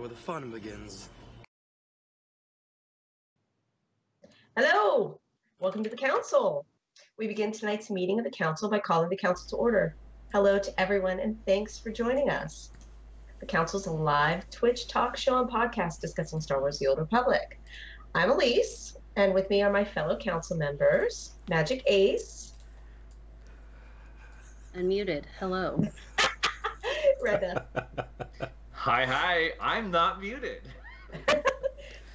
where the fun begins. Hello, welcome to the council. We begin tonight's meeting of the council by calling the council to order. Hello to everyone and thanks for joining us. The council's a live Twitch talk show and podcast discussing Star Wars: The Old Republic. I'm Elise, and with me are my fellow council members, Magic Ace. Unmuted, hello. Reda. Hi, I'm not muted.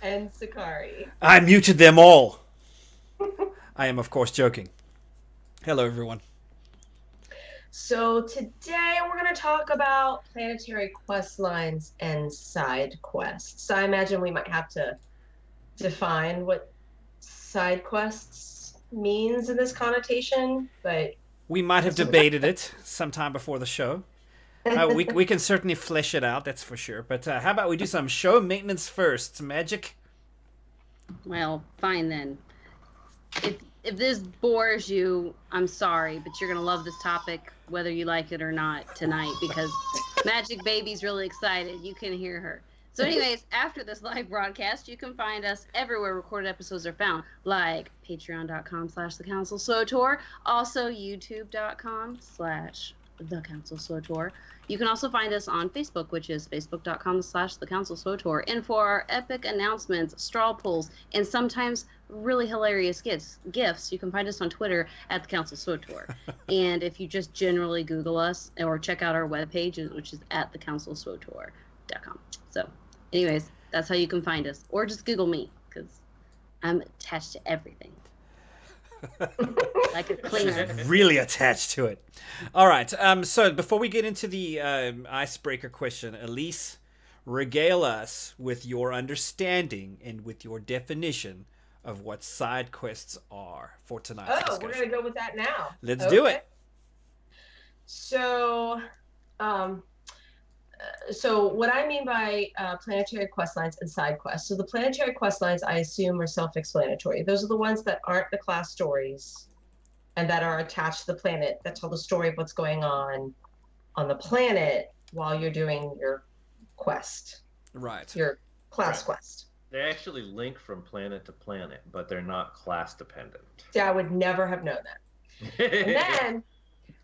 And Sakari. I muted them all. I am, of course, joking. Hello, everyone. So today we're going to talk about planetary quest lines and side quests. I imagine we might have to define what side quests means in this connotation, but we might have debated it sometime before the show. We can certainly flesh it out, that's for sure. But how about we do some show maintenance first? Magic? Well, fine then. If this bores you, I'm sorry, but you're going to love this topic whether you like it or not tonight because Magic Baby's really excited. You can hear her. So anyways, after this live broadcast, you can find us everywhere recorded episodes are found, like patreon.com/thecouncilswtour, also youtube.com/thecouncilswtour. You can also find us on Facebook, which is facebook.com/thecouncilswtour. And for our epic announcements, straw polls, and sometimes really hilarious gifts, you can find us on Twitter at thecouncilswtour. And if you just generally Google us or check out our webpage, which is at thecouncilswtour.com. So anyways, that's how you can find us. Or just Google me, because I'm attached to everything. Like a cleaner. Really attached to it. All right. So before we get into the icebreaker question, Elise, regale us with your understanding and with your definition of what side quests are for tonight's discussion. We're going to go with that now. Let's do it. So, so what I mean by planetary quest lines and side quests. So the planetary quest lines, I assume, are self-explanatory. Those are the ones that aren't the class stories and that are attached to the planet that tell the story of what's going on the planet while you're doing your quest. Right. Your class quest. They actually link from planet to planet, but they're not class dependent. See, I would never have known that. And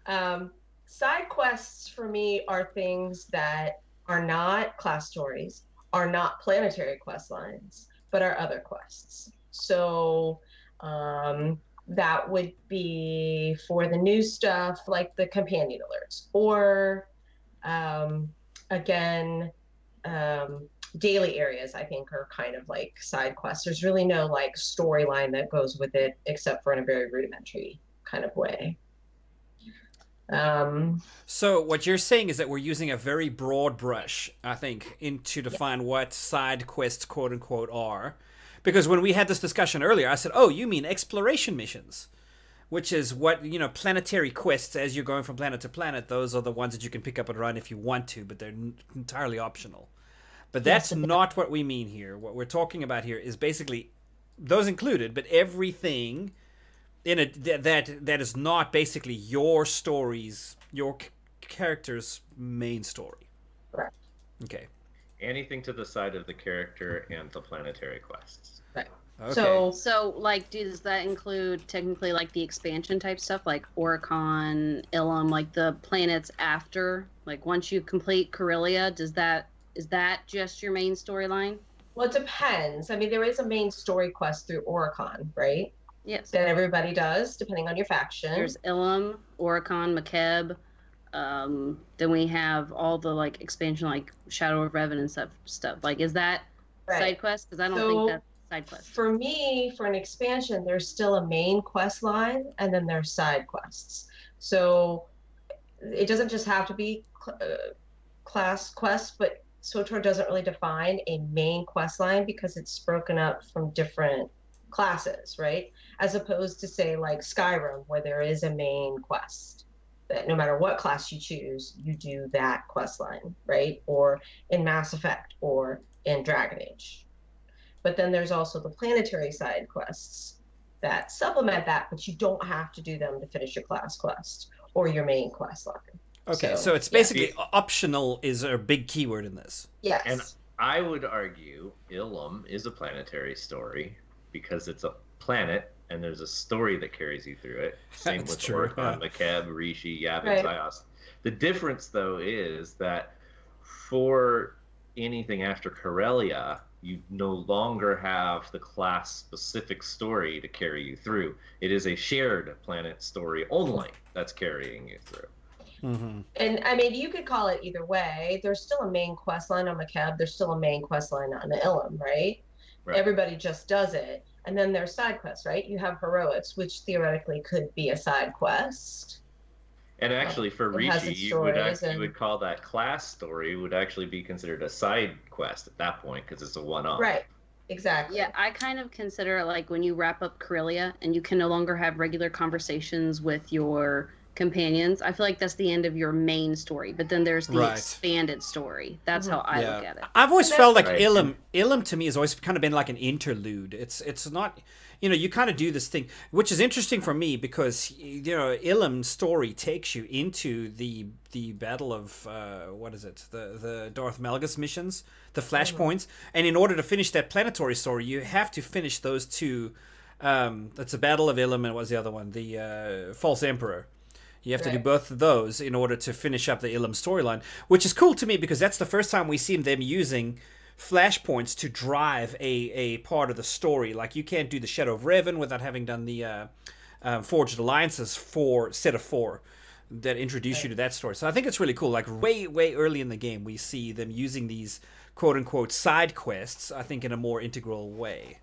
then side quests for me are things that are not class stories, are not planetary quest lines, but are other quests. So that would be for the new stuff, like the companion alerts, or daily areas, I think, are kind of like side quests. There's really no like storyline that goes with it, except for in a very rudimentary kind of way. So what you're saying is that we're using a very broad brush, I think, to define what side quests, quote unquote, are. Because when we had this discussion earlier, I said, oh, you mean exploration missions, which is what, planetary quests, as you're going from planet to planet, those are the ones that you can pick up and run if you want to, but they're entirely optional. But that's not what we mean here. What we're talking about here is basically those included, but everything in that is not basically your story's, your character's main story. Right. Okay. Anything to the side of the character and the planetary quests. Right. Okay. So like, does that include technically like the expansion type stuff, like Oricon, Ilum, like the planets after? Like once you complete Corellia, is that just your main storyline? Well, it depends. I mean, there is a main story quest through Oricon, right? Yes. That everybody does, depending on your faction. There's Ilum, Oricon, Makeb. Then we have all the like expansion, like Shadow of Revan and stuff. Like, is that side quest? Because I don't think that's side quest. For me, for an expansion, there's still a main quest line, and then there's side quests. So it doesn't just have to be class quests, but SWTOR doesn't really define a main quest line because it's broken up from different classes, right? As opposed to, say, like Skyrim, where there is a main quest that no matter what class you choose, you do that quest line, right? Or in Mass Effect or in Dragon Age. But then there's also the planetary side quests that supplement that, but you don't have to do them to finish your class quest or your main quest line. Okay, so it's basically optional is a big keyword in this. Yes. And I would argue Ilum is a planetary story because it's a planet and there's a story that carries you through it. Same That's with true, Oricon, yeah. Makeb, Rishi, Yavin, Right. Zios. The difference, though, is that for anything after Corellia, you no longer have the class-specific story to carry you through. It is a shared planet story only that's carrying you through. And I mean, you could call it either way. There's still a main quest line on Makeb. There's still a main quest line on Ilum, right? Right. Everybody just does it. And then there's side quests, right? You have heroics, which theoretically could be a side quest. And actually, for It has Rishi, its you would stories actually would call that class story would actually be considered a side quest at that point because it's a one-off. Right. Exactly. Yeah, I kind of consider it like when you wrap up Corellia and you can no longer have regular conversations with your companions. I feel like that's the end of your main story, but then there's the Right. expanded story. That's how I look at it. I've always And felt like Right. Ilum to me has always kind of been like an interlude. It's not, you know, you kind of do this thing, which is interesting for me because, you know, Ilum's story takes you into the battle of what is it, the Darth Malgus missions, the flashpoints, and in order to finish that planetary story, you have to finish those two. That's the Battle of Ilum, and what was the other one? The False Emperor. You have to do Right. both of those in order to finish up the Ilum storyline, which is cool to me because that's the first time we see them using flashpoints to drive a part of the story. Like, you can't do the Shadow of Revan without having done the Forged Alliances set of 4 that introduce you to that story. So I think it's really cool. Like, way early in the game, we see them using these quote-unquote side quests, I think, in a more integral way.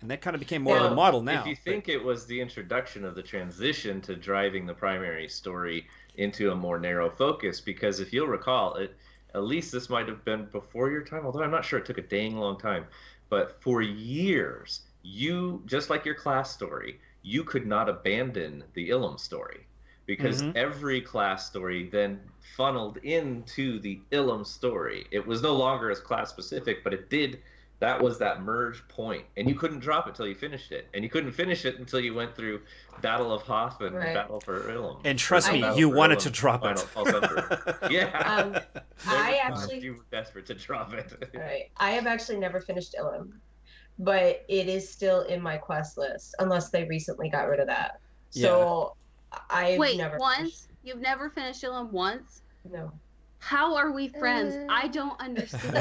And that kind of became more of a model now. If you think it was the introduction of the transition to driving the primary story into a more narrow focus, because if you'll recall, at least this might have been before your time, although I'm not sure, it took a dang long time. But for years, you, just like your class story, you could not abandon the Ilum story. Because every class story then funneled into the Ilum story. It was no longer as class specific, but it did. That was that merge point, and you couldn't drop it till you finished it, and you couldn't finish it until you went through Battle of Hoth and Right. Battle for Ilum. And trust me, Battle you for wanted Ilum, to drop Final it. False Emperor. Yeah. I You actually, were desperate to drop it. right. I have actually never finished Ilum, but it is still in my quest list, unless they recently got rid of that. So I've Wait, never once? You've never finished Ilum once? No. How are we friends? I don't understand.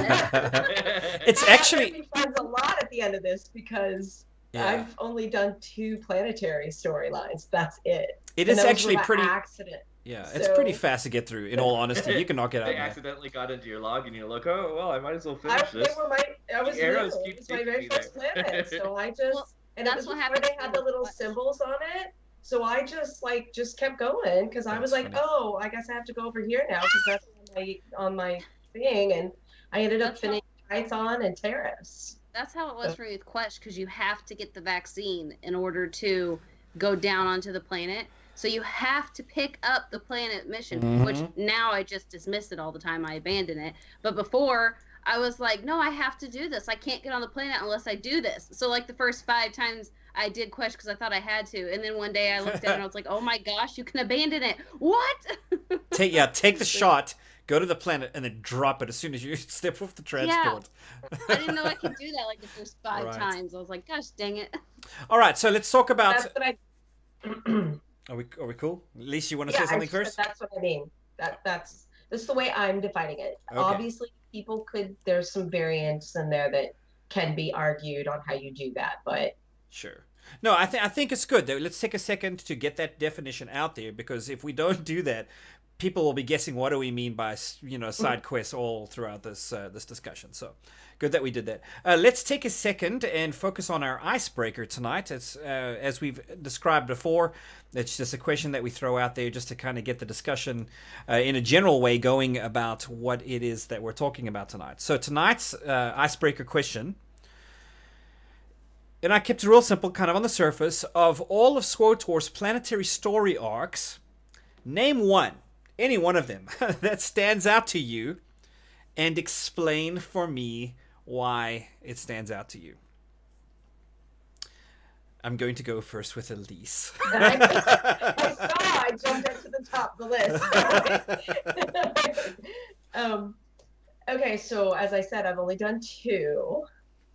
It's I have to actually be friends a lot at the end of this because Yeah. I've only done 2 planetary storylines. That's it. It And is those were actually by pretty. accident. Yeah, it's pretty So- fast to get through. In all honesty, you can knock it out. They in that. accidentally got into your log, and you're like, oh, well, I might as well I, finish they this. were my, I was The arrows new. keep It was my taking very me first there. planet, so I just Well, and it that's was what before happened they to had me the little with- symbols on it. So I just kept going because I was That's like, funny. oh, I guess I have to go over here now because that's on my thing, and I ended up That's how- finishing Python and Terrace. That's how it was for me with Quest, because you have to get the vaccine in order to go down onto the planet. So you have to pick up the planet mission, which now I just dismiss it all the time. I abandon it. But before, I was like, no, I have to do this. I can't get on the planet unless I do this. So like the first 5 times I did Quest because I thought I had to. And then one day I looked at it and I was like, oh my gosh, you can abandon it. What? Take the shot, go to the planet, and then drop it as soon as you step off the transport. I didn't know I could do that like the first 5 Right. times. I was like, gosh, dang it. All right, so let's talk about. That's what I. Are we cool? At least you want to Yeah, say something I- first? That's what I mean. That's the way I'm defining it. Okay. Obviously, people could. There's some variants in there that can be argued on how you do that, but Sure. No, I think it's good though. Let's take a second to get that definition out there, because if we don't do that, people will be guessing what do we mean by side quests all throughout this this discussion. So good that we did that. Let's take a second and focus on our icebreaker tonight. It's as we've described before. It's just a question that we throw out there just to kind of get the discussion in a general way going about what it is that we're talking about tonight. So tonight's icebreaker question. And I kept it real simple, kind of on the surface. Of all of SWTOR's planetary story arcs, name one, any one of them, that stands out to you, and explain for me why it stands out to you. I'm going to go first with Elise. I saw. I jumped up to the top of the list. Okay, so as I said, I've only done two,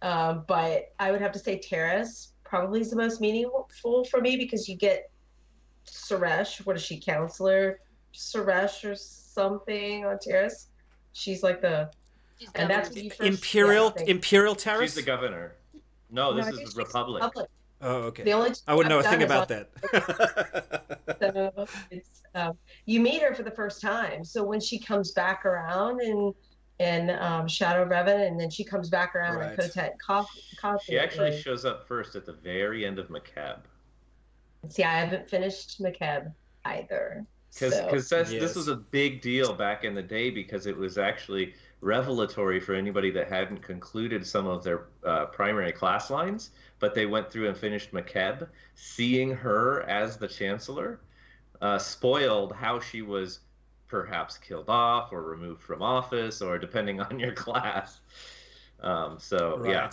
but I would have to say Terrace probably is the most meaningful for me because you get Suresh. What is she, Counselor Suresh or something on Terrace? She's like the, She's and that's governor. when you first, Imperial yeah, Imperial She's Terrace? the governor. No, no, this I think is she's Republic. Republic. Oh, okay. The only two I wouldn't know I've a thing done is about on that. so it's you meet her for the first time. So when she comes back around in Shadow Revan, and then she comes back around in Right. Kotet She Coffee, actually like, shows up first at the very end of Macab. see, I haven't finished McKeb either. So Because this was Yes. a big deal back in the day because it was actually revelatory for anybody that hadn't concluded some of their primary class lines, but they went through and finished Macab. Seeing her as the Chancellor spoiled how she was perhaps killed off or removed from office, or depending on your class. So Right. yeah,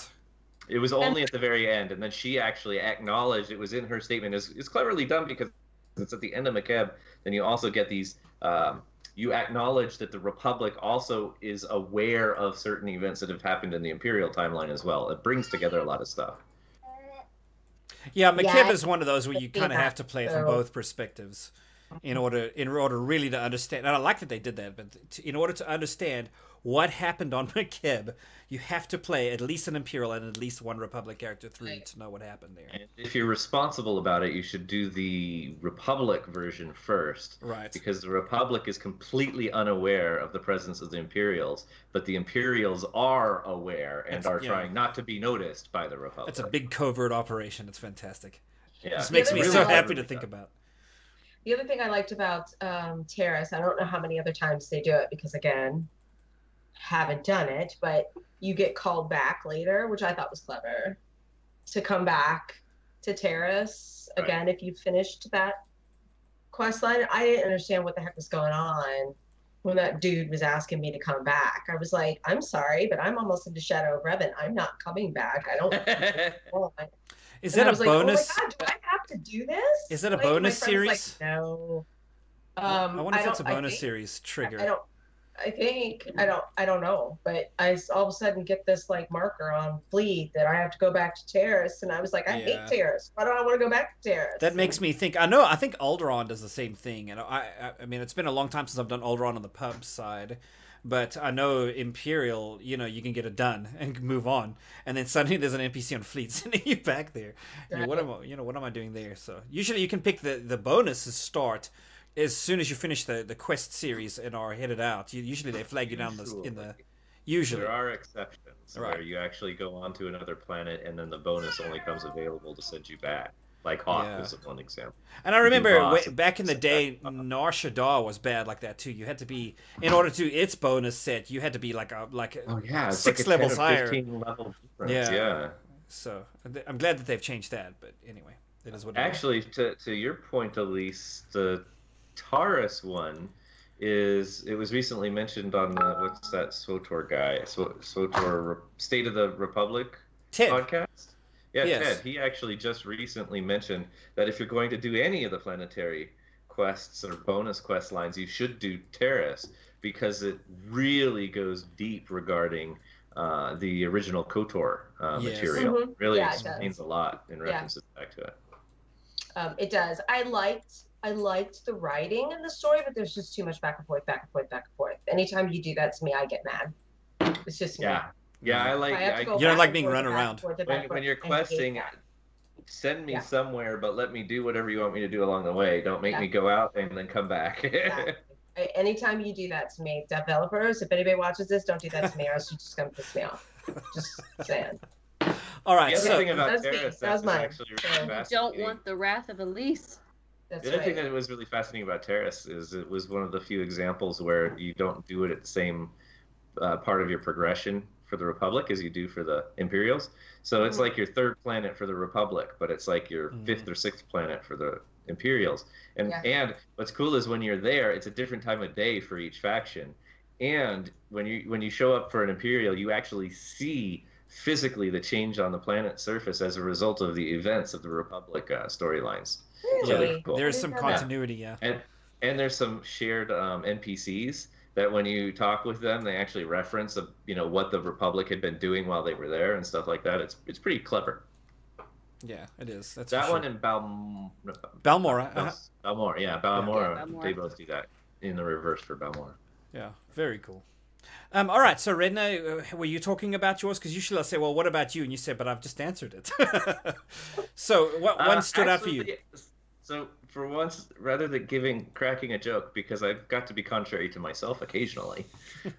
it was only at the very end, and then she actually acknowledged it was in her statement. It's cleverly done because it's at the end of McKeb. Then you also get these. You acknowledge that the Republic also is aware of certain events that have happened in the Imperial timeline as well. It brings together a lot of stuff. Yeah, McKib Yeah, is one of those where you kind of have to play it from so- both perspectives in order really to understand. And I like that they did that, but in order to understand what happened on McKib, you have to play at least an Imperial and at least one Republic character through to know what happened there. And if you're responsible about it, you should do the Republic version first. Right. Because the Republic is completely unaware of the presence of the Imperials, but the Imperials are aware and are trying not to be noticed by the Republic. It's a big covert operation. It's fantastic. Yeah. This makes me really so well happy to really think done. about. The other thing I liked about Terrace, I don't know how many other times they do it because, again, haven't done it, but you get called back later, which I thought was clever, to come back to Terrace again if you finished that quest line. I didn't understand what the heck was going on when that dude was asking me to come back. I was like, I'm sorry, but I'm almost into Shadow of Revan. I'm not coming back. I don't want. Is And that I a was bonus? Like, oh my God, do I have to do this? Is that a Like, my bonus friend was like, series? no. I wonder if it's a I bonus think- series trigger. I don't. I don't know. But I all of a sudden get this like marker on Fleet that I have to go back to Terrace, and I was like, I hate Terrace. Why do I want to go back to Terrace? That makes me think. I think Alderaan does the same thing, and I mean, it's been a long time since I've done Alderaan on the pub side, but I know Imperial. You know, you can get it done and move on, and then suddenly there's an NPC on Fleet sending you back there. Right. What am I doing there? So usually you can pick the bonuses start as soon as you finish the quest series and are headed out. Usually they flag you down in the. Usually There are exceptions Right. where you actually go on to another planet and then the bonus only comes available to send you back. Like Hawk is one example. And I remember boss back in the day, Nar Shaddaa was bad like that too. You had to be, in order to its bonus set, you had to be like Oh yeah, it's 6 like a levels 10 or higher. 15 level difference. Yeah. So I'm glad that they've changed that. But anyway, it is what it is. Actually, to your point, Elise, the Taurus one it was recently mentioned on the, what's that SWTOR guy? SWTOR State of the Republic Ted. podcast? Yeah, Yes. Ted. He actually just recently mentioned that if you're going to do any of the planetary quests or bonus quest lines, you should do Terrace because it really goes deep regarding the original KOTOR material. Mhm. Really Yeah, it explains does. a lot in references back to it. It does. I liked the writing in the story, but there's just too much back and forth, back and forth, back and forth. Anytime you do that to me, I get mad. It's just me. Yeah, I like. I have to go You don't back like and being forth run and back and around. forth and back and when forth. you're I hate questing, that. send me Yeah. somewhere, but let me do whatever you want me to do along the way. Don't make Yeah. me go out and then come back. Exactly. Anytime you do that to me, developers, if anybody watches this, don't do that to me, or else you're just gonna piss me off. Just saying. All right, The other so thing about That's me. Terrace That was that's mine. actually really So- Don't fascinating. want the wrath of Elise. That's The other thing right. that was really fascinating about Terrace is it was one of the few examples where you don't do it at the same part of your progression for the Republic as you do for the Imperials. So it's like your third planet for the Republic, but it's like your fifth or sixth planet for the Imperials. And what's cool is when you're there, it's a different time of day for each faction. And when you show up for an Imperial, you actually see physically the change on the planet's surface as a result of the events of the Republic storylines. Really? Really cool. there's I some didn't know that. continuity, yeah. And there's some shared NPCs that when you talk with them, they actually reference what the Republic had been doing while they were there and stuff like that. It's pretty clever. Yeah, it is. That's that for one sure. and Balmora. Balmora, yeah, Balmora. They both do that in the reverse for Balmora. Yeah, very cool. All right, so Redna, were you talking about yours? Because usually I say, well, what about you? And you said, but I've just answered it. So what one stood out for you? So for once, rather than cracking a joke, because I've got to be contrary to myself occasionally,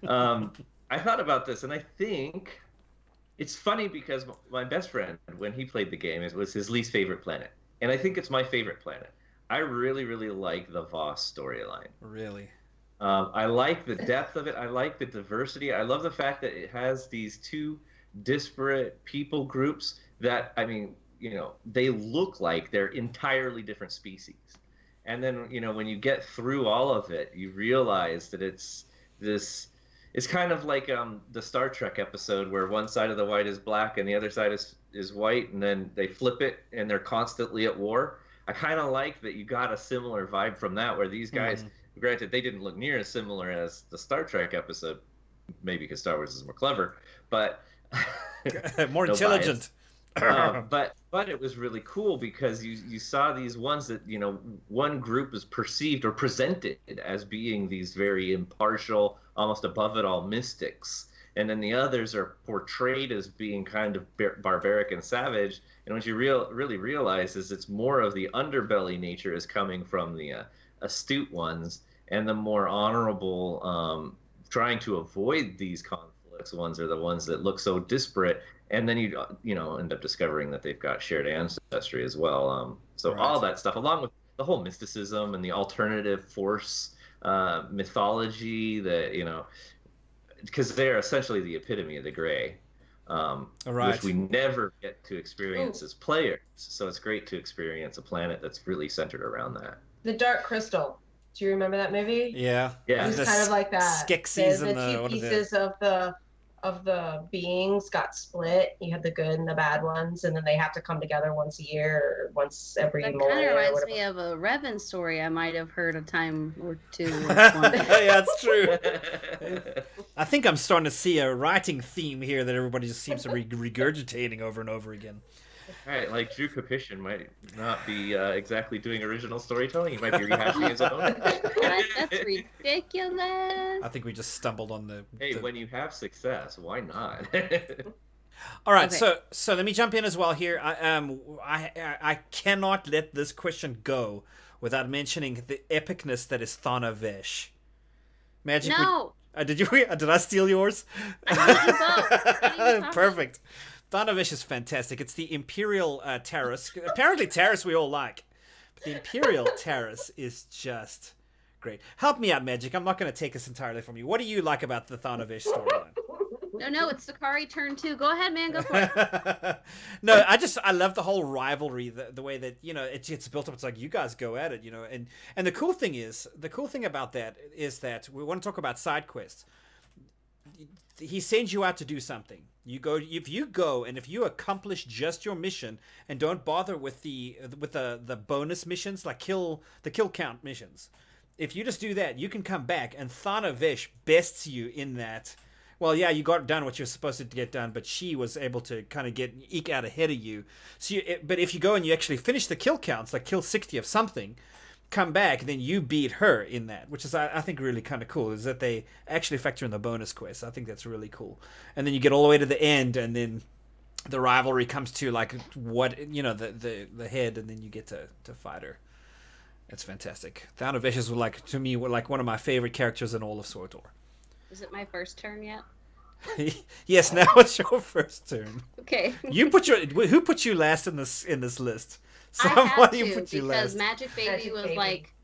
I thought about this, and I think it's funny because my best friend, when he played the game, it was his least favorite planet. And I think it's my favorite planet. I really, really like the Voss storyline. Really? I like the depth of it. I like the diversity. I love the fact that it has these two disparate people groups that, I mean, they look like they're entirely different species. And then, when you get through all of it, you realize that it's kind of like the Star Trek episode where one side of the white is black and the other side is white, and then they flip it and they're constantly at war. I kind of like that you got a similar vibe from that, where these guys, granted, they didn't look near as similar as the Star Trek episode, maybe because Star Wars is more clever, but more intelligent. But it was really cool because you saw these ones that, one group is perceived or presented as being these very impartial, almost above it all mystics, and then the others are portrayed as being kind of barbaric and savage. And what you really realize is it's more of the underbelly nature is coming from the astute ones, and the more honorable, trying to avoid these conflicts ones are the ones that look so disparate. And then you end up discovering that they've got shared ancestry as well. So all that stuff, along with the whole mysticism and the alternative force mythology, that because they're essentially the epitome of the gray, which we never get to experience as players. So it's great to experience a planet that's really centered around that. The Dark Crystal. Do you remember that movie? Yeah. It was kind of like that. Skeksis the two pieces of the beings got split. You had the good and the bad ones, and then they have to come together once a year, or once every That millennia. kind of reminds me of a Revan story I might have heard a time or two. Yeah, that's true. I think I'm starting to see a writing theme here that everybody just seems to be regurgitating over and over again. Right, like Drew Capition might not be exactly doing original storytelling. He might be rehashing his own. That's ridiculous. I think we just stumbled on the... Hey, when you have success, why not? All right, okay. So let me jump in as well here. I cannot let this question go without mentioning the epicness that is Thana Vesh. Magic. No. Did I steal yours? I did both. Perfect. Thana Vesh is fantastic. It's the Imperial Terrace. Apparently Terrace we all like. But the Imperial Terrace is just great. Help me out, Magic. I'm not going to take this entirely from you. What do you like about the Thana Vesh storyline? No, it's Sakari turn 2. Go ahead, man. Go for it. No, I love the whole rivalry, the way that, it's built up. It's like, you guys go at it, and the cool thing about that is that we want to talk about side quests. He sends you out to do something. If you accomplish just your mission and don't bother with the bonus missions, like the kill count missions. If you just do that, you can come back, and Thana Vesh bests you in that. Well, yeah, you got done what you're supposed to get done, but she was able to kind of eke out ahead of you. So, but if you go and you actually finish the kill counts, like kill 60 of something, come back, then you beat her in that, which is I think really kind of cool, is that they actually factor in the bonus quest. I think that's really cool. And then you get all the way to the end, and then the rivalry comes to like the head, and then you get to fight her. It's fantastic. Thana Vesh is to me one of my favorite characters in all of SWTOR. Is it my first turn yet? Yes, now it's your first turn. Okay. Who put you last in this list? Somebody put you last. Because Magic Baby was like,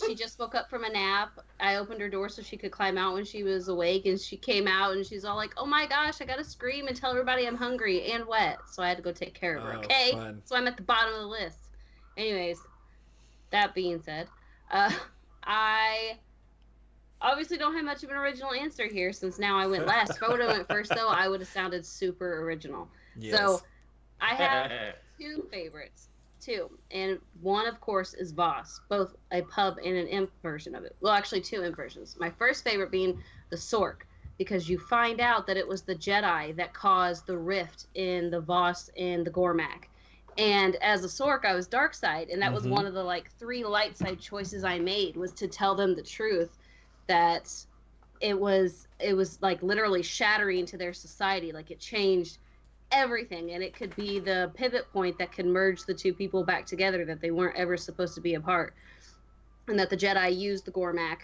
she just woke up from a nap. I opened her door so she could climb out when she was awake, and she came out and she's all like, "Oh my gosh, I gotta scream and tell everybody I'm hungry and wet." So I had to go take care of her. Okay, fun. So I'm at the bottom of the list. Anyways, that being said, I obviously don't have much of an original answer here since now I went last. If I would have went first, though, I would have sounded super original. Yes. So I have two two, and one, of course, is Voss, both a pub and an imp version of it. Well, actually, two imp versions. My first favorite being the Sork, because you find out that it was the Jedi that caused the rift in the Voss and the Gormak. And as a Sork, I was dark side, and that was one of the like 3 light side choices I made, was to tell them the truth, that it was like literally shattering to their society. Like, it changed everything, and it could be the pivot point that could merge the two people back together, that they weren't ever supposed to be apart, and that the Jedi used the Gormak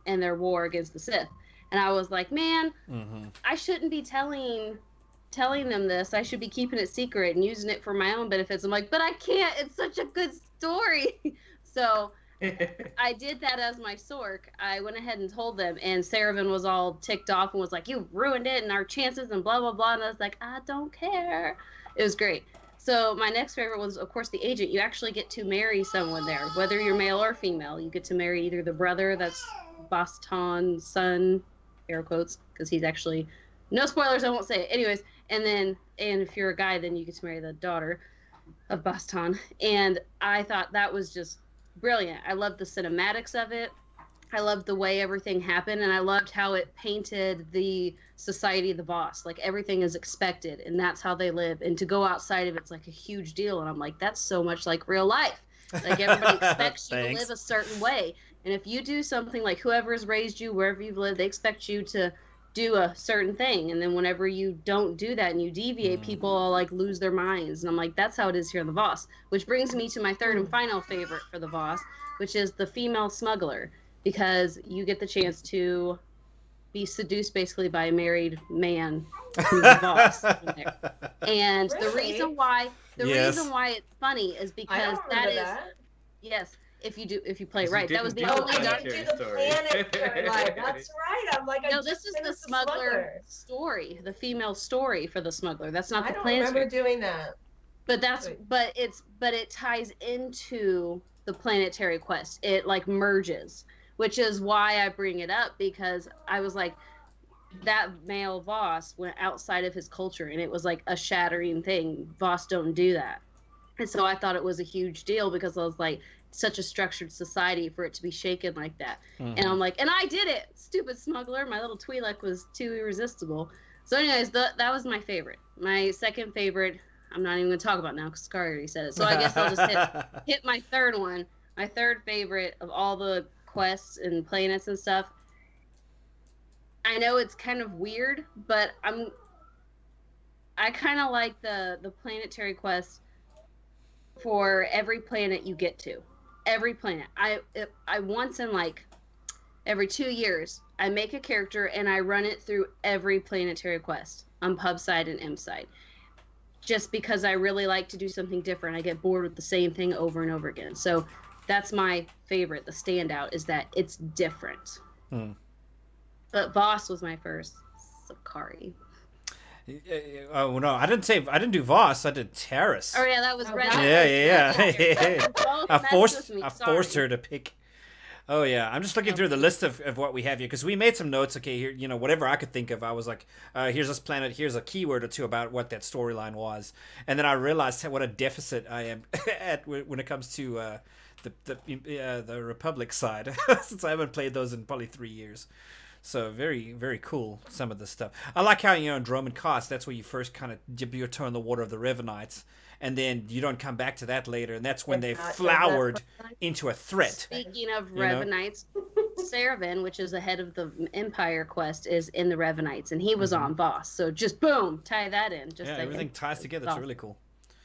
in their war against the Sith. And I was like, man, I shouldn't be telling them this. I should be keeping it secret and using it for my own benefits. I'm like, but I can't. It's such a good story. So I did that as my Sork. I went ahead and told them, and Saravan was all ticked off and was like, you ruined it and our chances and blah, blah, blah. And I was like, I don't care. It was great. So my next favorite was, of course, the agent. You actually get to marry someone there, whether you're male or female. You get to marry either the brother, that's Boston's son, air quotes, because he's actually, no spoilers, I won't say it. Anyways, and if you're a guy, then you get to marry the daughter of Boston. And I thought that was just brilliant. I loved the cinematics of it. I loved the way everything happened, and I loved how it painted the society of the Voss. Like, everything is expected, and that's how they live. And to go outside of it's like a huge deal. And I'm like, that's so much like real life. Like, everybody expects you to live a certain way. And if you do something, like whoever has raised you, wherever you've lived, they expect you to do a certain thing. And then whenever you don't do that and you deviate, people all like lose their minds. And I'm like, that's how it is here in the Voss. Which brings me to my third and final favorite for the Voss, which is the female smuggler. Because you get the chance to be seduced basically by a married man who's the Voss. And Really? the reason why it's funny is because that. Yes, if you play it right. That was the do only I Planetary didn't do the story. Planetary line. That's right. I'm like, I No, just this is the finished smuggler story, the female story for the smuggler. That's not I the don't Planetary. remember doing that. But that's Wait. but it ties into the Planetary quest. It like merges, which is why I bring it up, because I was like, that male Voss went outside of his culture, and it was like a shattering thing. Voss don't do that. And so I thought it was a huge deal, because I was like, such a structured society for it to be shaken like that. And I'm like, and I did it, stupid smuggler. My little Twi'lek was too irresistible. So anyways, that was my favorite. My second favorite, I'm not even going to talk about now because Scar already said it. So I guess I'll just hit my third one. My third favorite of all the quests and planets and stuff. I know it's kind of weird, but I kind of like the Planetary quest for every planet you get to. Every planet. I once in like every 2 years, I make a character and I run it through every Planetary quest on pub side and imp side. Just because I really like to do something different. I get bored with the same thing over and over again. So that's my favorite. The standout is that it's different. But Voss was my first. Sakari. Oh no, I didn't do Voss. I did Terrace. Oh yeah, that was Red. Yeah. I forced her. her to pick. Oh yeah, I'm just looking through the list of what we have here, because we made some notes. Okay, here, whatever I could think of, I was like, here's this planet, here's a keyword or two about what that storyline was, and then I realized what a deficit I am at when it comes to the Republic side, since I haven't played those in probably 3 years. So very, very cool, some of the stuff. I like how, in Droman Cost, that's where you first kind of dip your toe in the water of the Revenites, and then you don't come back to that later, and that's when they flowered into a threat. Speaking of Revenites, Saravan, which is the head of the Empire quest, is in the Revenites, and he was on Voss. So just boom, tie that in. Just like everything ties together. It's really cool.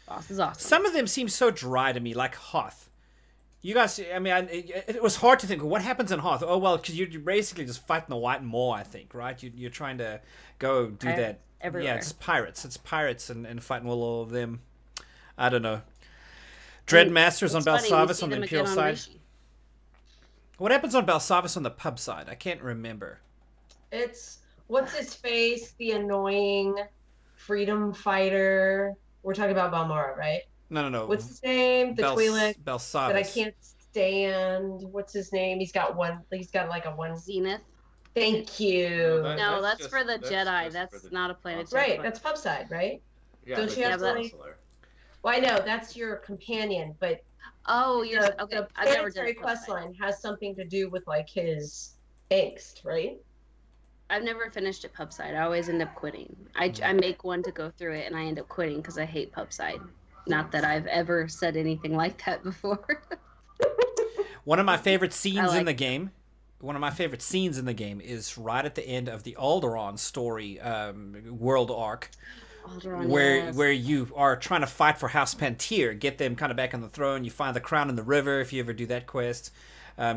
Voss is awesome. Some of them seem so dry to me, like Hoth. You guys, I mean, it was hard to think, what happens in Hoth? Oh, well, because you're basically just fighting the White Maw, I think, right? You're trying to go do that. Everywhere. Yeah, it's pirates. It's pirates and fighting with all of them. I don't know. Dreadmasters on Balsavis on the Imperial side. What happens on Balsavis on the pub side? I can't remember. It's, what's his face? The annoying freedom fighter. We're talking about Balmora, right? No. What's his name? The Twi'lek Balsavis. that I can't stand. What's his name? He's got like a one. Zenith. Thank you. No, that's for the Jedi. That's not a planetary. Right, that's pub side, right? Yeah, Don't you have to like... Well, I know that's your companion, but Oh, you're the okay. the I've never done planetary it quest pub-side. line has something to do with like his angst, right? I've never finished it pub-side. I always end up quitting. I make one to go through it, and I end up quitting because I hate pub-side. Not that I've ever said anything like that before. One of my favorite scenes in like the game. One of my favorite scenes in the game is right at the end of the Alderaan story world arc, Alderaan, where yes. where you are trying to fight for House Pantier, get them kind of back on the throne. You find the crown in the river if you ever do that quest,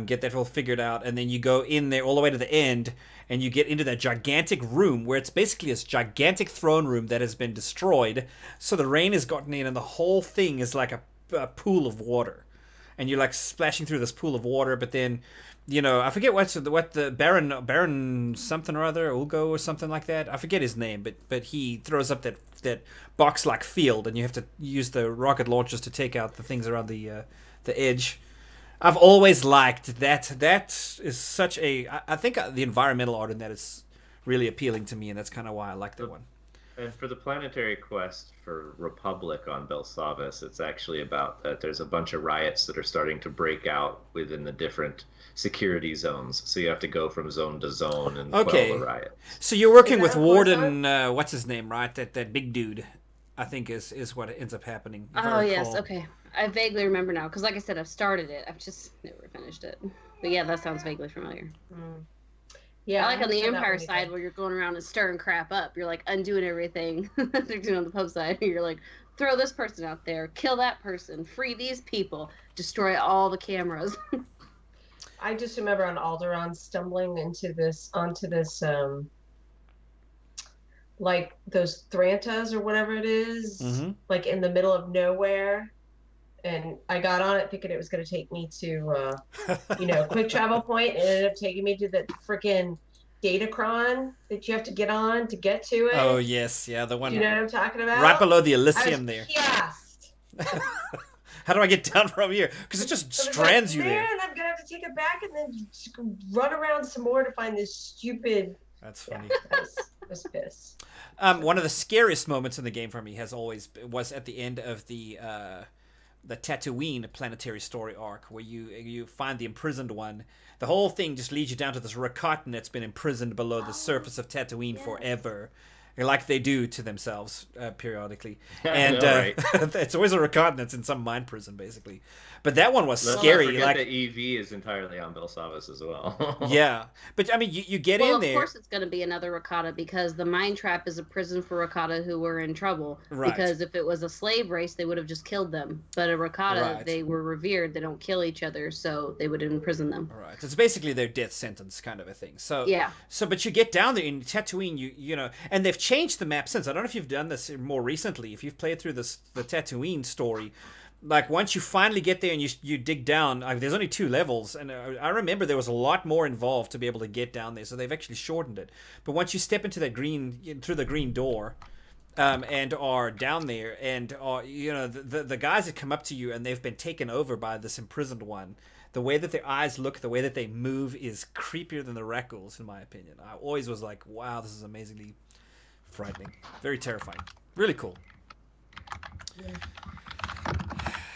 get that all figured out, and then you go in there all the way to the end, and you get into that gigantic room where it's basically this gigantic throne room that has been destroyed. So the rain has gotten in, and the whole thing is like a pool of water, and you're like splashing through this pool of water, but then. You know, I forget what the Baron something or other, Ulgo or something like that. I forget his name, but he throws up that box like field, and you have to use the rocket launchers to take out the things around the edge. I've always liked that. That is such a. I think the environmental art in that is really appealing to me, and that's kind of why I like that one. And for the planetary quest for Republic on Belsavis, it's actually about that there's a bunch of riots that are starting to break out within the different security zones. So you have to go from zone to zone and Okay. quell the riots. So you're working Is with that a Warden, what's his name, right? That big dude, I think is what ends up happening. if I Oh yes, recall. okay. I vaguely remember now because, like I said, I've started it. I've just never finished it. But yeah, that sounds vaguely familiar. Yeah, I like on the haven't done that Empire one side either. where you're going around and stirring crap up. You're like undoing everything they're doing on the pub side. You're like, throw this person out there, kill that person, free these people, destroy all the cameras. I just remember on Alderaan stumbling onto this like those Thrantas or whatever it is, Mhm. like in the middle of nowhere. And I got on it thinking it was going to take me to, quick travel point. And it ended up taking me to the freaking Datacron that you have to get on to get to it. Oh yes, yeah, the one Do you know what I'm talking about? right below the I was Elysium there. pissed. How do I get down from here? Because it just I was strands like, you there. Man, I'm gonna have to take it back and then just run around some more to find this stupid. That's Yeah, funny. I was pissed. One of the scariest moments in the game for me was at the end of the Tatooine planetary story arc, where you find the imprisoned one. The whole thing just leads you down to this Rakatan that's been imprisoned below the surface of Tatooine yes. forever, like they do to themselves periodically. I And know, right? it's always a Rakatan that's in some mind prison, basically. But that one was Let's not scary. forget Like, that EV is entirely on Belsavis as well. yeah, but I mean, you get Well, in of there. course it's going to be another Rakata because the Mind Trap is a prison for Rakata who were in trouble. Right. Because if it was a slave race, they would have just killed them. But a Rakata, Right. they were revered. They don't kill each other, so they would imprison them. Right, it's basically their death sentence kind of a thing. So Yeah. but you get down there in Tatooine, you know, and they've changed the map since. I don't know if you've done this more recently. If you've played through the Tatooine story, like once you finally get there and you dig down, there's only 2 levels, and I remember there was a lot more involved to be able to get down there. So they've actually shortened it. But once you step into that through the green door. And are down there, and the guys that come up to you, and they've been taken over by this imprisoned one. The way that their eyes look, the way that they move, is creepier than the Rackles, in my opinion. I always was like, "Wow, this is amazingly frightening, very terrifying, really cool."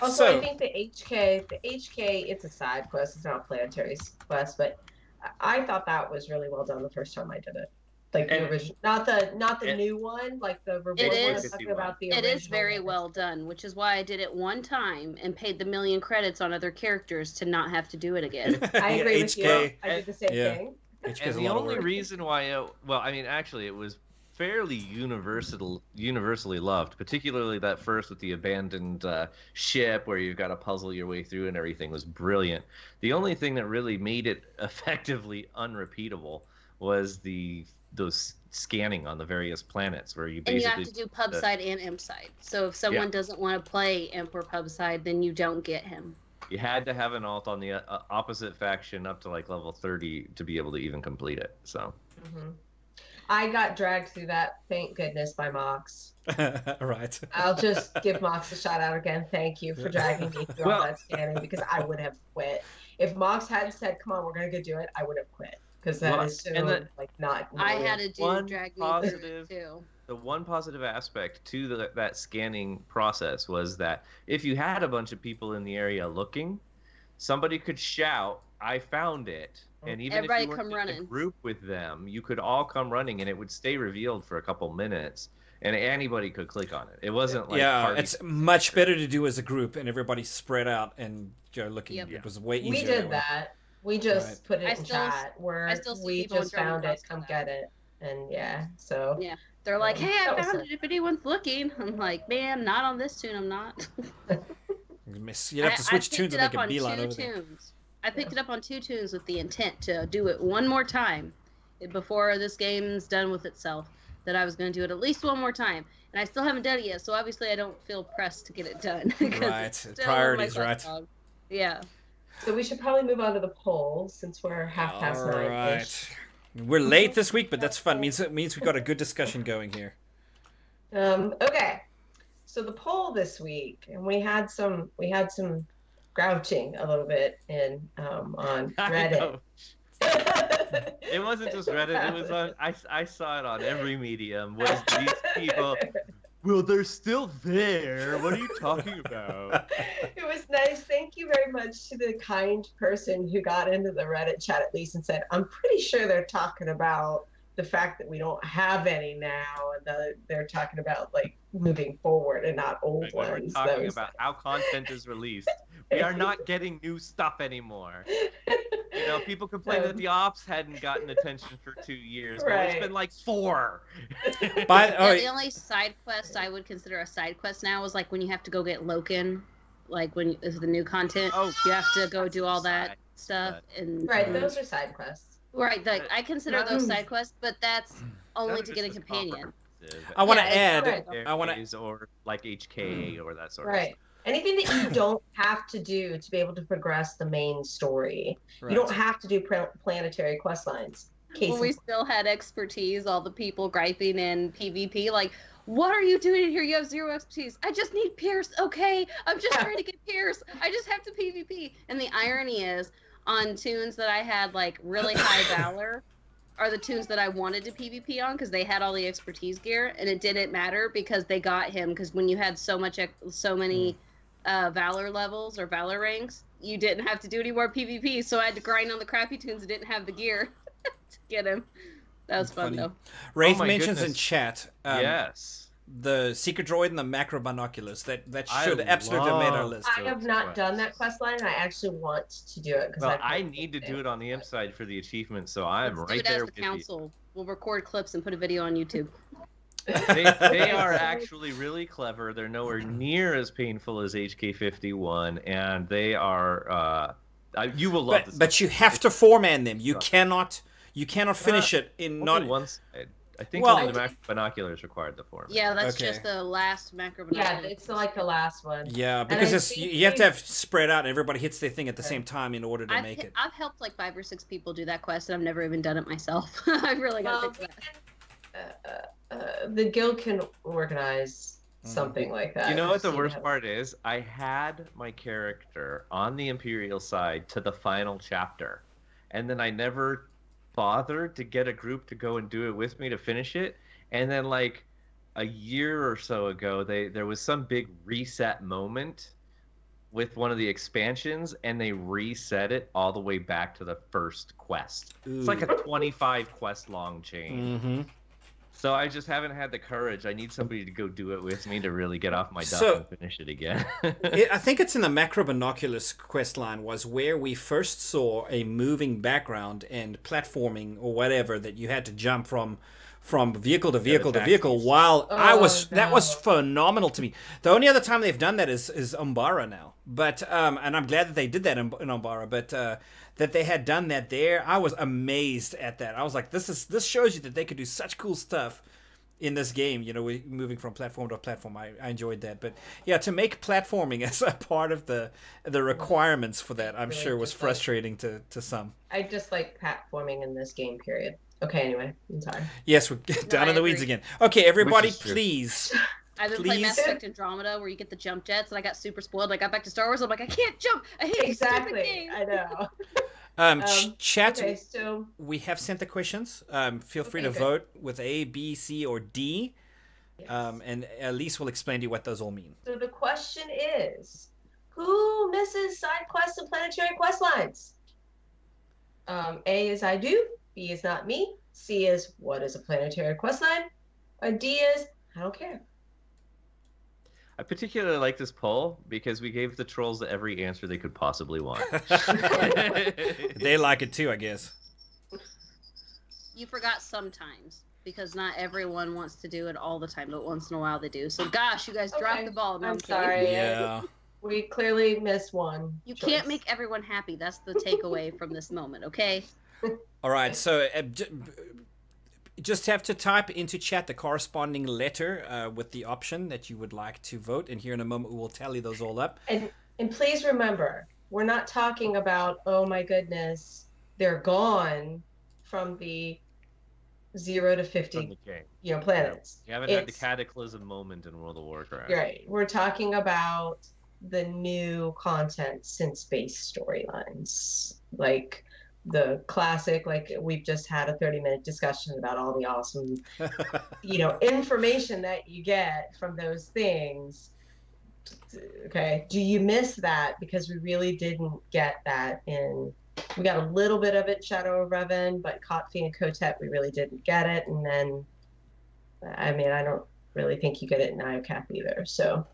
Also, So- I think the HK, it's a side quest. It's not a planetary quest, but I thought that was really well done the first time I did it. Like the And- original, not the and- new one, like the reward It one. I'm is- talking about the It original is very one. well done, which is why I did it one time and paid the million credits on other characters to not have to do it again. I agree Yeah, with you. HK. I did the same Yeah. thing. HK's And a the lot of only work. reason why, I mean, actually, it was fairly universally loved, particularly that first with the abandoned ship where you've got to puzzle your way through and everything was brilliant. The only thing that really made it effectively unrepeatable was those scanning on the various planets where you And you basically have to do pub side and imp side. So if someone Yeah. doesn't want to play imp or pub side, then you don't get him. you had to have an alt on the opposite faction up to like level 30 to be able to even complete it. So Mhm. I got dragged through that, thank goodness, by Mox. Right. I'll just give Mox a shout out again. Thank you for dragging me through all Well- that scanning because I would have quit. If Mox hadn't said, "Come on, we're gonna go do it," I would have quit because that Well, is so and like not. I had to One drag me through positive- it too. the one positive aspect to that scanning process was that if you had a bunch of people in the area looking, somebody could shout, "I found it." And even Everybody if you come weren't in a running. group with them, you could all come running and it would stay revealed for a couple minutes and anybody could click on it. It wasn't like Yeah, party- it's much better to do as a group and everybody spread out and looking. Yep. It was way easier. We did that. We just put it in chat where I still see we people just in German found it, cross come that. get it. And yeah, so. Yeah. They're like, hey, That I was found it. it if anyone's looking. I'm like, man, not on this tune, I'm not. You'd have to switch tunes and make a beeline over there. I picked it up on 2 tunes with the intent to do it one more time before this game's done with itself. That I was going to do it at least one more time. And I still haven't done it yet, so obviously I don't feel pressed to get it done. Right. Priorities, right? Yeah. So we should probably move on to the poll since we're half past 9. Right. We're late this week, but that's fun. It means we got a good discussion going here. Okay. So the poll this week, and we had some grouching a little bit on Reddit. It wasn't just Reddit. It was on. I saw it on every medium. Was these people? Well, they're still there. What are you talking about? It was nice. Thank you very much to the kind person who got into the Reddit chat at least and said, "I'm pretty sure they're talking about the fact that we don't have any now, and that they're talking about like moving forward and not old We're ones." talking about how content is released. We are not getting new stuff anymore. You know, people complain that the ops hadn't gotten attention for 2 years, but it's been like 4. The only side quest I would consider a side quest now is like when you have to go get Loken, like when is the new content. You have to go do all that stuff. And those are side quests. Right, like I consider those side quests, but that's only to get a companion. I want to add. I want to or like HK or that sort of stuff. Anything that you don't have to do to be able to progress the main story. You don't have to do planetary quest lines. When we still had expertise, all the people griping in PvP, like, what are you doing here? You have 0 expertise. I just need Pierce, okay? I'm just trying to get Pierce. I just have to PvP. And the irony is, on tunes that I had, like, really high Valor, are the tunes that I wanted to PvP on because they had all the expertise gear, and it didn't matter because they got him. Because when you had so many Valor levels or Valor ranks, you didn't have to do any more PvP, so I had to grind on the crappy tunes that didn't have the gear to get him. That was fun, though. Wraith mentions in chat yes, the Seeker Droid and the Macro Binoculars. That should absolutely have made our list. I have not done that quest line, and I actually want to do it. Well, I need to do it on the imp side for the achievement, so I'm right there with you. We'll record clips and put a video on YouTube. They are actually really clever. They're nowhere near as painful as HK51, and they are. You will love this. But you have to foreman them. You cannot finish it in not one side. I think only the macro binoculars required the format. Yeah, that's just the last macro binoculars. Yeah, it's like the last one. Yeah, because you have to have spread out and everybody hits their thing at the same time in order to make it. I've helped like 5 or 6 people do that quest, and I've never even done it myself. I've really got to fix that. The guild can organize something like that. You know what the worst part is? I had my character on the Imperial side to the final chapter, and then I never bothered to get a group to go and do it with me to finish it. And then like a year or so ago, there was some big reset moment with one of the expansions, and they reset it all the way back to the first quest. It's like a 25 quest long chain. So I just haven't had the courage. I need somebody to go do it with me to really get off my duff and finish it again. I think it's in the Macro Binoculars quest line was where we first saw a moving background and platforming or whatever that you had to jump from vehicle to vehicle to vehicle while that was phenomenal to me. The only other time they've done that is Umbara now. But and I'm glad that they did that in Umbara, but that they had done that there, I was amazed at that. I was like, this shows you that they could do such cool stuff in this game, you know, moving from platform to platform. I enjoyed that. But yeah, to make platforming as a part of the requirements for that, I'm sure was frustrating to some. I just like platforming in this game, period. Okay, anyway, I'm sorry. Yes, we're down in the weeds again. Okay, everybody, please. I've been playing Mass Effect Andromeda where you get the jump jets, and I got super spoiled. I got back to Star Wars, I'm like, I can't jump. I hate this stupid game. I know. Chat, okay, so we have sent the questions. Feel free to vote with A, B, C, or D. And Elise will explain to you what those all mean. So the question is, who misses side quests and planetary quest lines? A is I do, B is not me, C is what is a planetary quest line, or D is I don't care. I particularly like this poll because we gave the trolls every answer they could possibly want. They like it too, I guess. You forgot sometimes, because not everyone wants to do it all the time, but once in a while they do. So gosh, you guys dropped the ball. No, I'm kidding. sorry. Yeah. We clearly missed one. You choice. can't make everyone happy. That's the takeaway from this moment, okay? All right, so just have to type into chat the corresponding letter with the option that you would like to vote, and here in a moment we will tally those all up. And please remember, we're not talking about, oh my goodness, they're gone from the 0 to 50 planets. You haven't had the cataclysm moment in World of Warcraft. Right. We're talking about the new content since base storylines. Like the classic, like we've just had a 30-minute discussion about all the awesome, information that you get from those things. Okay. Do you miss that? Because we really didn't get that we got a little bit of it, Shadow of Revan, but Kotfi and Kotet, we really didn't get it. And then, I don't really think you get it in IOCAP either. So,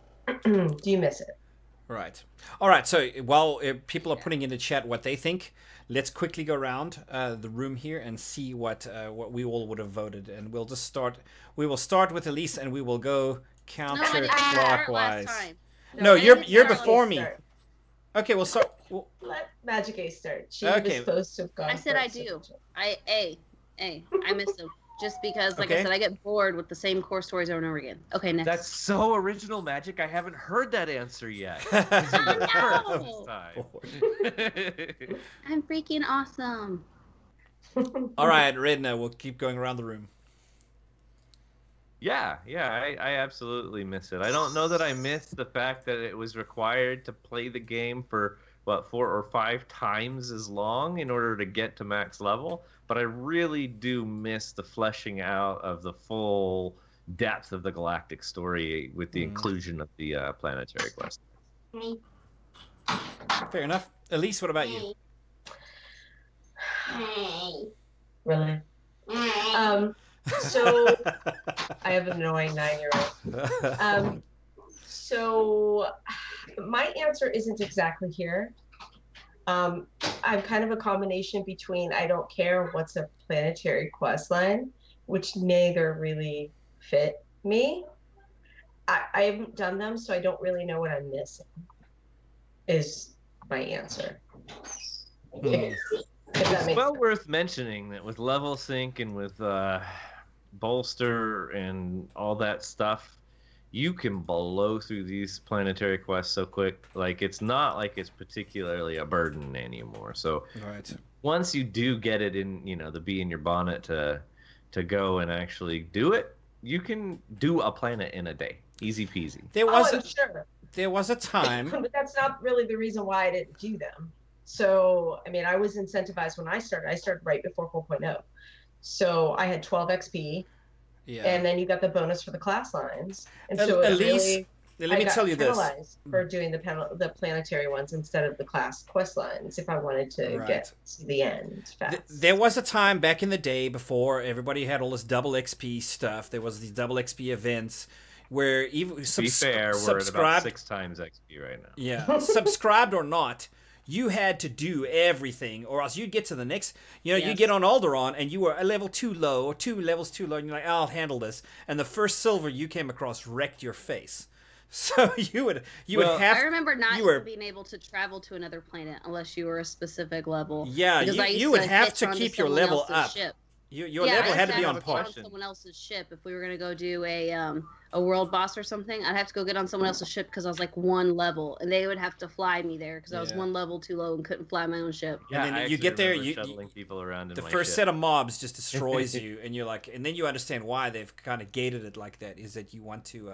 do you miss it? Right. All right. So while people are putting in the chat what they think, let's quickly go around the room here and see what we all would have voted. And we'll just start. We will start with Elise, and we will go counterclockwise. No, you're before me. Okay, well, so let Magic Ace start. She was supposed to have gone. I said I do. I missed them just because, like I said, I get bored with the same core stories over and over again. Okay, next. That's so original, Magic. I haven't heard that answer yet. No. I'm freaking awesome. All right, Redna, we'll keep going around the room. Yeah, I absolutely miss it. I don't know that I miss the fact that it was required to play the game for, 4 or 5 times as long in order to get to max level, but I really do miss the fleshing out of the full depth of the galactic story with the inclusion of the planetary quest. Fair enough. Elise, what about you? Really? So I have an annoying 9-year-old. So my answer isn't exactly here. I'm kind of a combination between I don't care what's a planetary quest line, which neither really fit me. I haven't done them, so I don't really know what I'm missing, is my answer. It's well worth mentioning that with level sync and with bolster and all that stuff, you can blow through these planetary quests so quick. Like, it's not like it's particularly a burden anymore. So once you do get it in, the bee in your bonnet to go and actually do it, you can do a planet in a day. Easy peasy. There was a time. But that's not really the reason why I didn't do them. So, I was incentivized when I started. I started right before 4.0. So I had 12 XP, and then you got the bonus for the class lines. And so at least, let me tell you this: for doing the planetary ones instead of the class quest lines, if I wanted to get to the end fast. There was a time back in the day before everybody had all this double XP stuff. There was these double XP events where even to be fair, we're at about 6 times XP right now. Yeah, subscribed or not, you had to do everything, or else you'd get to the next. You get on Alderaan, and you were a level 2 low, or 2 levels too low, and you're like, I'll handle this. And the first silver you came across wrecked your face. So you would have. I remember not being able to travel to another planet unless you were a specic level. Yeah, you would have to keep your level up. Ship. Your level had to be on par. On someone else's ship. If we were gonna go do a world boss or something, I'd have to go get on someone else's ship because I was like 1 level, and they would have to fly me there because I was 1 level too low and couldn't fly my own ship. Yeah, and then you get there, shuttling people around. The first set of mobs just destroys you, and you're like, and then you understand why they've kind of gated it like that. Is that you want to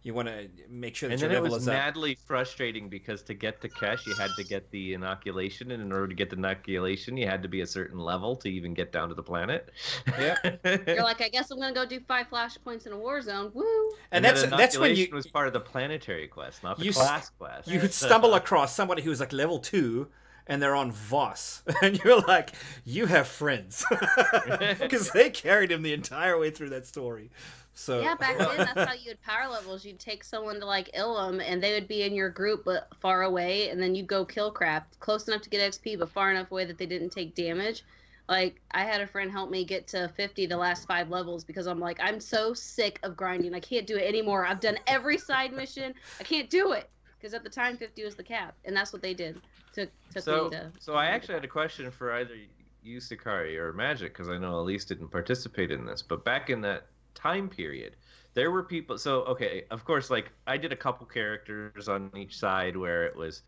You want to make sure that And your then it level was is up. madly frustrating because to get to Kesh, you had to get the inoculation, and in order to get the inoculation, you had to be a certain level to even get down to the planet. Yeah. You're like, I guess I'm gonna go do 5 flashpoints in a war zone. Woo! And that that's when inoculation you was part of the planetary quest, not the you class quest. you could stumble across somebody who's like level 2 and they're on Voss, and you're like, you have friends, because they carried him the entire way through that story. So Yeah, back then that's how you had power levels. You'd take someone to like Ilum, and they would be in your group but far away, and then you'd go kill crap, close enough to get XP but far enough away that they didn't take damage. Like, I had a friend help me get to 50 the last 5 levels because I'm like, I'm so sick of grinding. I can't do it anymore. I've done every side mission. I can't do it. Because at the time, 50 was the cap. And that's what they did. Took me to... So I actually had a question for either you, Sakari, or Magic, because I know Elise didn't participate in this. But back in that time period, there were people... So, okay, of course, like, I did a couple characters on each side where it was,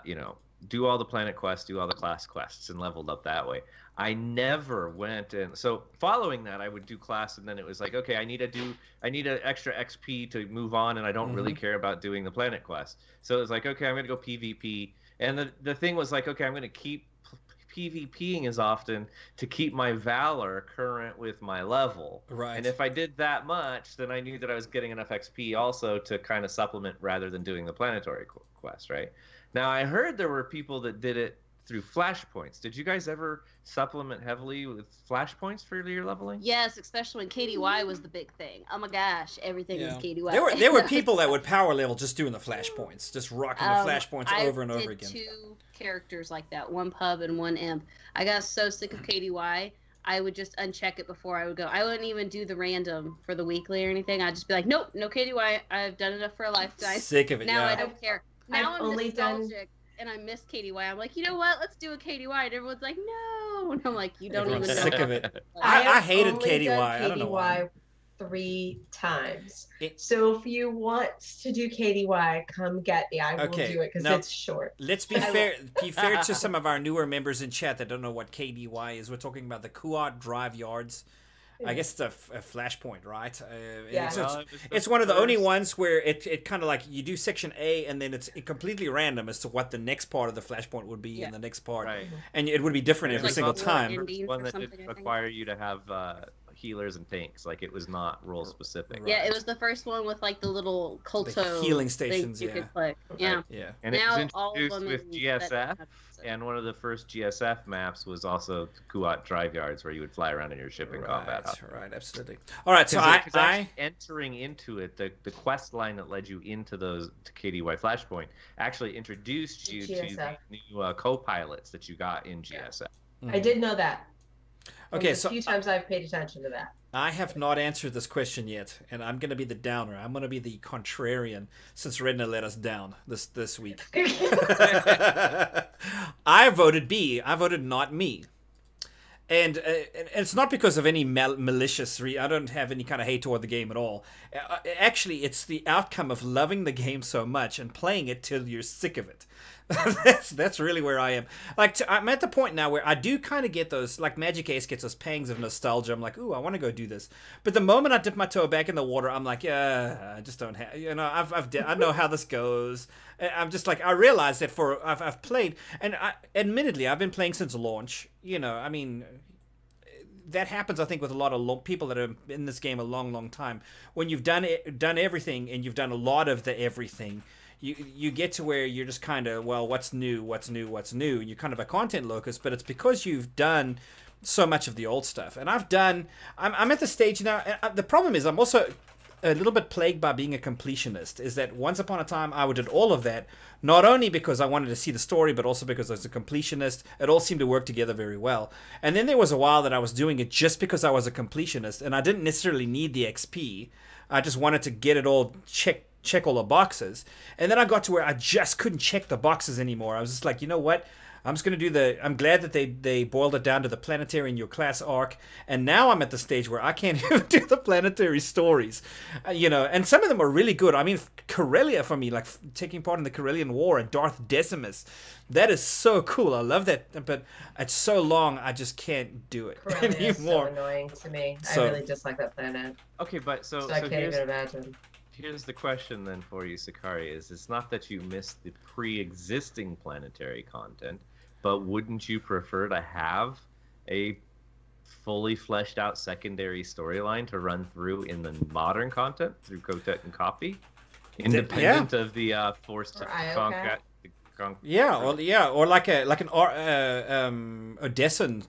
you know, do all the planet quests, do all the class quests, and leveled up that way. I never went and so following that I would do class, and then it was like, okay, I need an extra XP to move on, and I don't really care about doing the planet quest. So it was like, okay, I'm gonna go PvP, and the thing was like, okay, I'm gonna keep PvPing as often to keep my valor current with my level. Right. And if I did that much, then I knew that I was getting enough XP also to kind of supplement rather than doing the planetary quest, right? Now I heard there were people that did it through flashpoints. Did you guys ever supplement heavily with flashpoints for your leveling? Yes, especially when KDY was the big thing. Oh my gosh, everything was KDY. There were people that would power level just doing the flashpoints, just rocking the flashpoints over and over again. I did 2 characters like that, 1 pub and 1 imp. I got so sick of KDY, I would just uncheck it before I would go. I wouldn't even do the random for the weekly or anything. I'd just be like, nope, no KDY. I've done enough for a lifetime. Sick of it. Now I don't care. Now I'm only nostalgic. And I miss KDY. I'm like, you know what? Let's do a KDY. And everyone's like, no. And I'm like, you don't Everyone's even know. sick of it. I I hated only KDY. done I don't know why. 3 times. So if you want to do KDY, come get me. I will do it because it's short. Let's be fair. Be fair to some of our newer members in chat that don't know what KDY is. We're talking about the Kuat Drive Yards. I guess it's a flashpoint, right? It's one of the only ones where it kind of like you do section A, and then it's completely random as to what the next part of the flashpoint would be in the next part, and it would be different every single time. One that didn't require you to have healers and tanks, like it was not role specific. Yeah, it was the first one with like the little Kolto healing stations. You could click. Yeah, and now it was introduced with GSF. And one of the first GSF maps was also Kuat Drive Yards, where you would fly around in your ship in combat. Right, absolutely. All right, so I entering into it, the quest line that led you into those to KDY Flashpoint actually introduced you to the new co-pilots that you got in GSF. I did know that. Okay, so a few times I've paid attention to that. I have not answered this question yet, and I'm going to be the downer. I'm going to be the contrarian since Redna let us down this week. I voted B. I voted not me. And it's not because of any malicious I don't have any kind of hate toward the game at all. Actually, it's the outcome of loving the game so much and playing it till you're sick of it. That's really where I am. Like I'm at the point now where I do kind of get those, like Magic Ace gets those pangs of nostalgia. I'm like, ooh, I want to go do this. But the moment I dip my toe back in the water, I'm like, yeah, I just don't have. You know, I know how this goes. I'm just like, I realize that I've played, and admittedly I've been playing since launch. You know, I mean. That happens, I think, with a lot of people that are in this game a long, long time. When you've done everything, and you've done a lot of the everything, you get to where you're just kind of, well, what's new? And you're kind of a content locust, but it's because you've done so much of the old stuff. And I'm at the stage now. The problem is I'm also a little bit plagued by being a completionist. Is that once upon a time I did all of that, not only because I wanted to see the story, but also because I was a completionist. It all seemed to work together very well. And then there was a while that I was doing it just because I was a completionist, and I didn't necessarily need the XP. I just wanted to get it all check all the boxes. And then I got to where I just couldn't check the boxes anymore. I was just like, you know what? I'm just going to do I'm glad that they boiled it down to the Planetary in your class arc. And now I'm at the stage where I can't even do the Planetary stories. You know, and some of them are really good. I mean, Corellia for me, like taking part in the Corellian War and Darth Decimus. That is so cool. I love that. But it's so long, I just can't do it anymore. Is so annoying to me. I really dislike that planet. Okay, but so I can't even imagine. here's the question then for you, Sakari, is it's not that you missed the pre-existing Planetary content, but wouldn't you prefer to have a fully fleshed out secondary storyline to run through in the modern content through Kotet and Copy, independent of the forced conquest? Yeah, or like an Odessan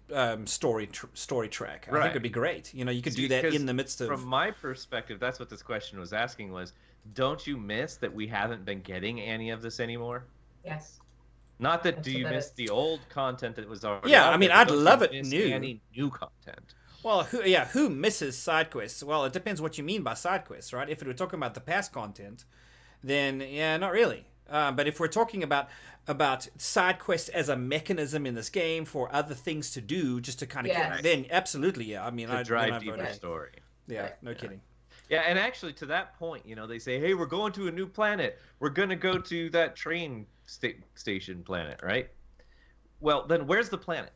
story track. I think it'd be great. You know, you could do that in the midst of. From my perspective, that's what this question was asking: was don't you miss that we haven't been getting any of this anymore? Yes. Not that do you miss the old content that was already? Yeah, I mean, I'd love it new. Any new content? Well, who misses side quests? Well, it depends what you mean by side quests, right? If we're talking about the past content, then yeah, not really. But if we're talking about side quests as a mechanism in this game for other things to do, just to kind of then absolutely, yeah. I mean, I drive deeper story. Yeah, no kidding. Yeah, and actually, to that point, you know, they say, "Hey, we're going to a new planet. We're gonna go to that train station planet, right?" Well, then where's the planet?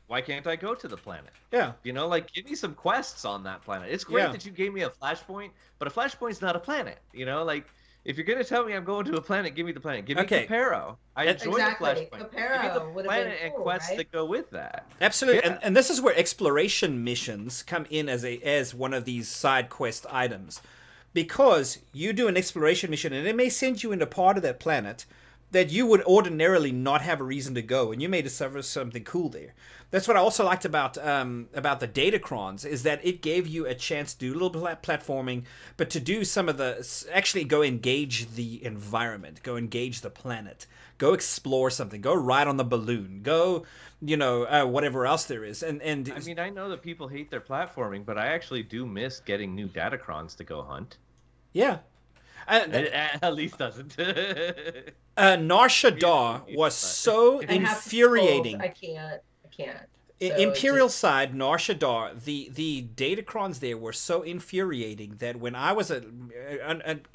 Why can't I go to the planet? Yeah. You know, like, give me some quests on that planet. It's great that you gave me a flashpoint, but a flashpoint's not a planet. You know, like, if you're gonna tell me I'm going to a planet, give me the planet. Give me Capero. I enjoy the flashpoint. Capero give me the planet and quests that go with that. Absolutely, and this is where exploration missions come in as one of these side quest items, because you do an exploration mission and it may send you into part of that planet that you would ordinarily not have a reason to go, and you may discover something cool there. That's what I also liked about the Datacrons, is that it gave you a chance to do a little platforming, but to do some of actually go engage the environment, go engage the planet, go explore something, go ride on the balloon, go, you know, whatever else there is. And I mean, I know that people hate their platforming, but I actually do miss getting new Datacrons to go hunt. Yeah. At least doesn't. Nar Shaddaa was so infuriating. I can't. Imperial side, Nar Shaddaa, the Datacrons there were so infuriating that when I was a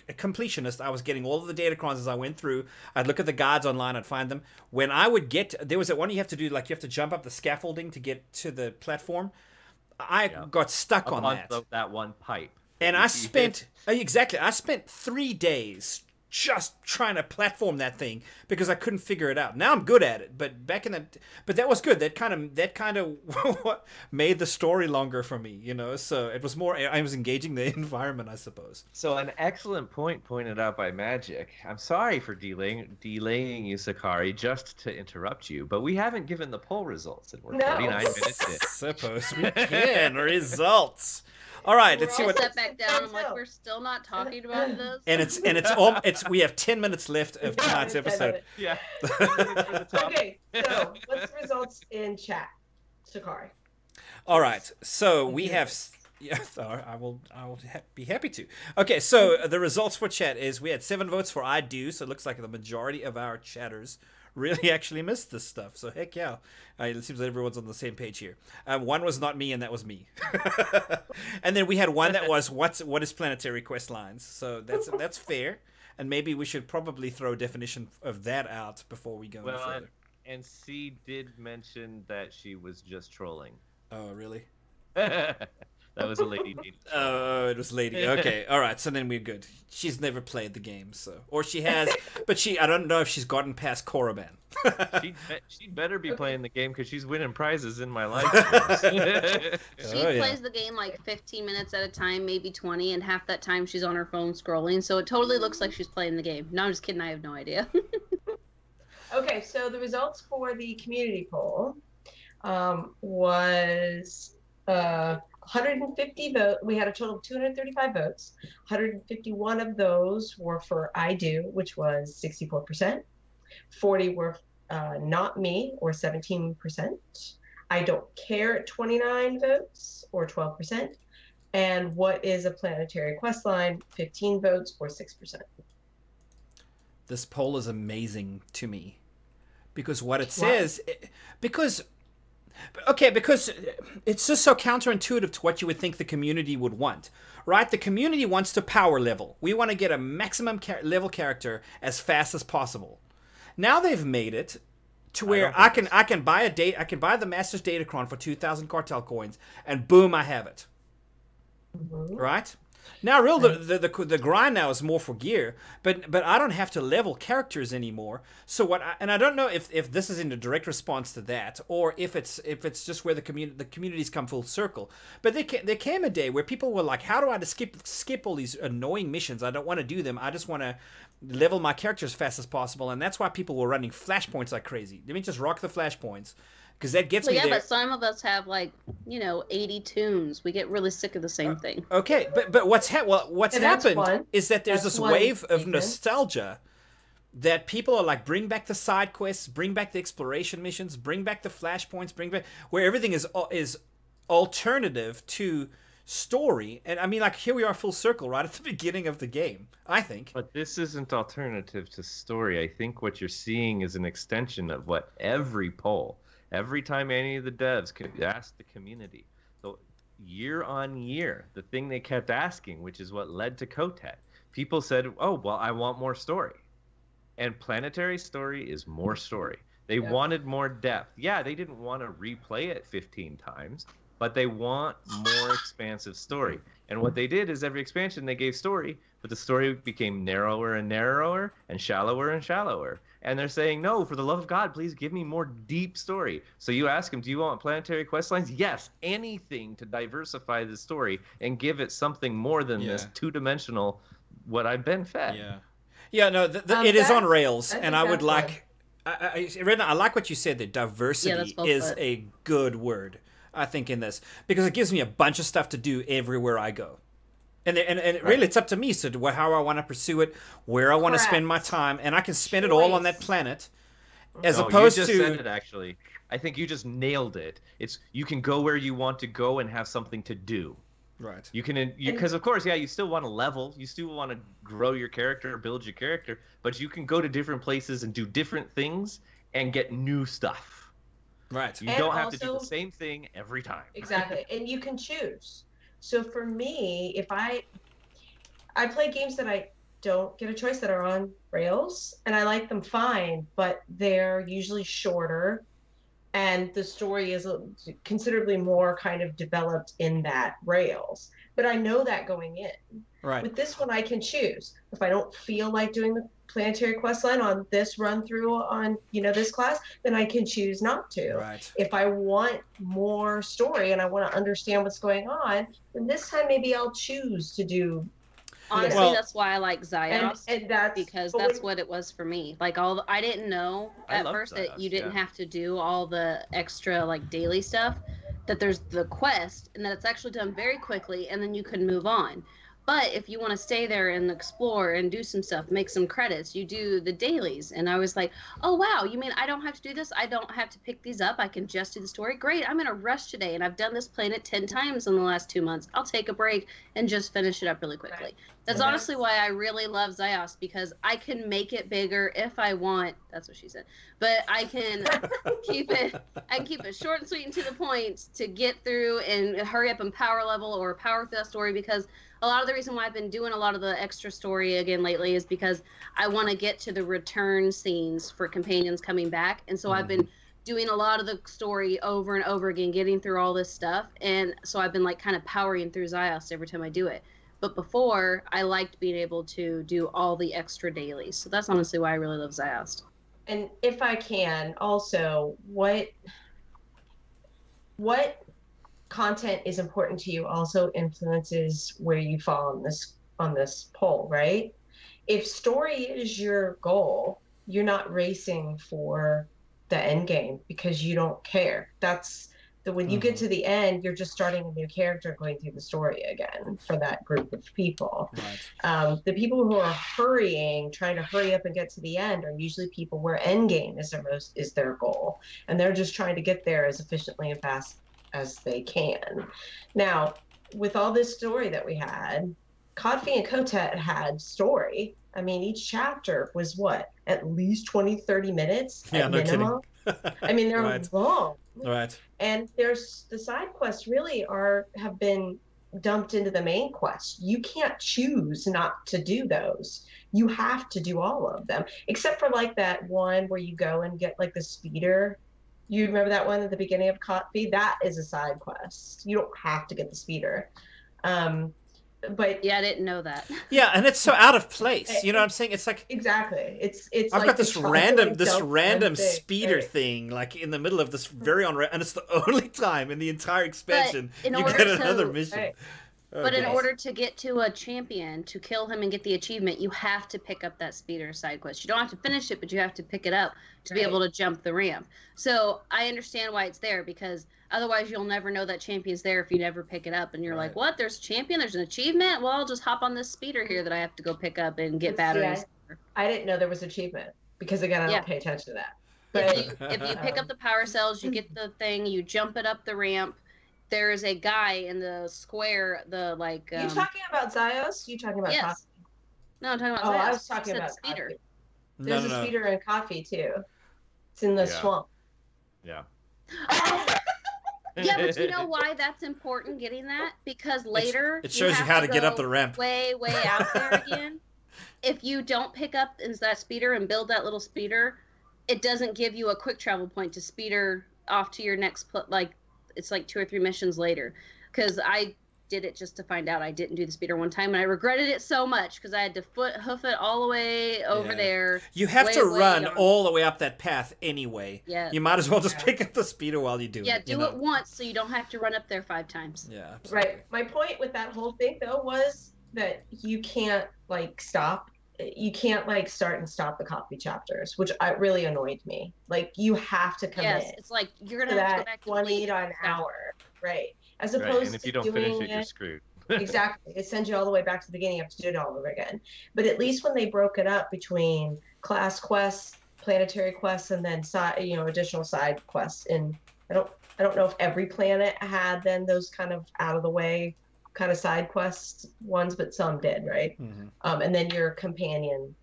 completionist, I was getting all of the Datacrons as I went through. I'd look at the guides online, I'd find them. When I would there was that one you have to do, like you have to jump up the scaffolding to get to the platform. I got stuck on that. That one pipe. And I spent 3 days just trying to platform that thing because I couldn't figure it out. Now I'm good at it, but but that was good. That kind of made the story longer for me, you know. So it was more, I was engaging the environment, I suppose. So an excellent point pointed out by Magic. I'm sorry for delaying you, Sakari, just to interrupt you, but we haven't given the poll results, and we're 49 minutes in. Suppose we can. Results. All right, let's see what. Step back down. I'm like, we're still not talking about this. And we have 10 minutes left of tonight's episode. Yeah. Okay, so what's the results in chat, Sakari? All right, so we have. Yeah, I will be happy to. Okay, so the results for chat is we had 7 votes for I do, so it looks like the majority of our chatters really actually missed this stuff. So heck yeah, it seems that everyone's on the same page here. One was not me, and that was me. And then we had one that was what is Planetary Questlines. So that's fair, and maybe we should probably throw a definition of that out before we go any further. And C did mention that she was just trolling. Oh really? That was a lady. Oh, it was lady. Okay, all right. So then we're good. She's never played the game, or she has, but I don't know if she's gotten past Korriban. She'd better be playing the game because she's winning prizes in my life. She plays the game like 15 minutes at a time, maybe 20, and half that time she's on her phone scrolling. So it totally looks like she's playing the game. No, I'm just kidding. I have no idea. Okay, so the results for the community poll was 150 votes. We had a total of 235 votes. 151 of those were for I do, which was 64%. 40 were not me, or 17%. I don't care at 29 votes, or 12%. And what is a planetary questline? 15 votes, or 6%. This poll is amazing to me because what it says, because it's just so counterintuitive to what you would think the community would want, right? The community wants to power level. We want to get a maximum level character as fast as possible. Now they've made it to where I can buy the Master's Datacron for 2,000 cartel coins, and boom, I have it. Mm-hmm. Right? Now, the grind now is more for gear, but I don't have to level characters anymore. So and I don't know if this is in a direct response to that, or if it's just where the communities come full circle. But there came a day where people were like, "How do I skip all these annoying missions? I don't want to do them. I just want to level my characters as fast as possible." And that's why people were running flashpoints like crazy. Let me just rock the flashpoints. Because that gets me there. But some of us have 80 tunes. We get really sick of the same thing. Okay, but what's happened is that there's this wave of nostalgia that people are like, bring back the side quests, bring back the exploration missions, bring back the flashpoints, bring back where everything is alternative to story. And I mean, like, here we are full circle right at the beginning of the game, I think. But this isn't alternative to story. I think what you're seeing is an extension of what every time any of the devs could ask the community. So year on year, the thing they kept asking, which is what led to Kotet, people said, "Oh, well, I want more story." And Planetary story is more story. They wanted more depth. Yeah, they didn't want to replay it 15 times, but they want more expansive story. And what they did is every expansion they gave story, but the story became narrower and narrower and shallower. And they're saying, "No, for the love of God, please give me more deep story." So you ask them, "Do you want Planetary Questlines?" Yes, anything to diversify the story and give it something more than this two-dimensional what I've been fed. Yeah, no, it is on rails, and I would like... I like what you said, that diversity is a good word, I think, in this. Because it gives me a bunch of stuff to do everywhere I go. And really, it's up to me. So how I want to pursue it, where I want to spend my time, and I can spend it all on that planet, as opposed to. You just said it, actually. I think you just nailed it. It's you can go where you want to go and have something to do. Right. You can, because of course, you still want to level, you still want to grow your character, build your character, but you can go to different places and do different things and get new stuff. Right. You don't have to do the same thing every time. Exactly, and you can choose. So for me, if I play games that I don't get a choice that are on rails, and I like them fine, but they're usually shorter, and the story is considerably more kind of developed in that rails. But I know that going in. Right. With this one, I can choose. If I don't feel like doing the Planetary Questline on this run through on this class, then I can choose not to. Right. If I want more story and I want to understand what's going on, then this time maybe I'll choose to do. Honestly, that's why I like Zyos, and that's what it was for me. Like I didn't know at first that you didn't have to do all the extra daily stuff. That there's the quest, and that it's actually done very quickly, and then you can move on. But if you want to stay there and explore and do some stuff, make some credits, you do the dailies. And I was like, oh, wow, you mean I don't have to do this? I don't have to pick these up. I can just do the story. Great, I'm in a rush today, and I've done this planet 10 times in the last 2 months. I'll take a break and just finish it up really quickly. Right. That's honestly why I really love Zyos, because I can make it bigger if I want. That's what she said. But I can keep it short and sweet and to the point to get through and hurry up and power level or power through that story, because a lot of the reason why I've been doing a lot of the extra story again lately is because I want to get to the return scenes for companions coming back. And so I've been doing a lot of the story over and over again, getting through all this stuff. And so I've been kind of powering through Zyos every time I do it. But before, I liked being able to do all the extra dailies. So that's honestly why I really love Zyos. And if I can, also, what content is important to you also influences where you fall on this poll, right? If story is your goal, you're not racing for the end game because you don't care. When you get to the end, you're just starting a new character going through the story again for that group of people. Right. The people who are trying to hurry up and get to the end, are usually people where end game is their goal, and they're just trying to get there as efficiently and fast as they can. Now, with all this story that we had, Codfee and Kotet had story. I mean, each chapter was at least 20, 30 minutes at minimum. I mean, they're long. Right. And there's the side quests really have been dumped into the main quest. You can't choose not to do those. You have to do all of them, except for that one where you go and get the speeder. You remember that one at the beginning of Codfee? That is a side quest. You don't have to get the speeder. but Yeah, I didn't know that. Yeah, and it's so out of place. You know what I'm saying? It's like exactly. It's I've like got this random thing, speeder right. thing like in the middle of this very and it's the only time in the entire expansion in you order get to- another mission. Right. Oh, But in goodness. order to get to a champion, to kill him and get the achievement, you have to pick up that speeder side quest. You don't have to finish it, but you have to pick it up to be Right. able to jump the ramp. So I understand why it's there, because otherwise you'll never know that champion's there if you never pick it up. And you're Right. like, what? There's a champion? There's an achievement? Well, I'll just hop on this speeder here that I have to go pick up and get See, batteries. I didn't know there was achievement because again, I Yeah. don't pay attention to that. If But you pick up the power cells, you get the thing, you jump it up the ramp. There is a guy in the square, the like. you talking about Zios? You talking about Yes. coffee? No, I'm talking about. Oh, I Zios. was talking Said about speeder. coffee. No, There's no, a no. speeder in coffee too. It's in the Yeah. swamp. Yeah. Yeah, but you know why that's important, getting that? Because later it shows you have how to get up go the ramp. way out there again. If you don't pick up that speeder and build that little speeder, it doesn't give you a quick travel point to speeder off to your next it's like 2 or 3 missions later. Because I did it just to find out I didn't do the speeder one time, and I regretted it so much because I had to hoof it all the way over Yeah. there. You have to way run on- all the way up that path anyway. Yeah. You might as well just Yeah. pick up the speeder while you do Yeah, it. do it once so you don't have to run up there 5 times. Yeah, absolutely. Right. My point with that whole thing though was that you can't like stop. You can't like start and stop the coffee chapters, which really annoyed me. Like you have to commit Yes, it's like you're to gonna have to go that back to 20 sleep. to an hour, right? As Right. opposed And if to you don't doing finish it, you're screwed. exactly, it sends you all the way back to the beginning. You have to do it all over again. But at least when they broke it up between class quests, planetary quests, and then additional side quests, and I don't know if every planet had then those kind of out of the way kind of side quest ones, but some did, right? Mhm. And then your companion.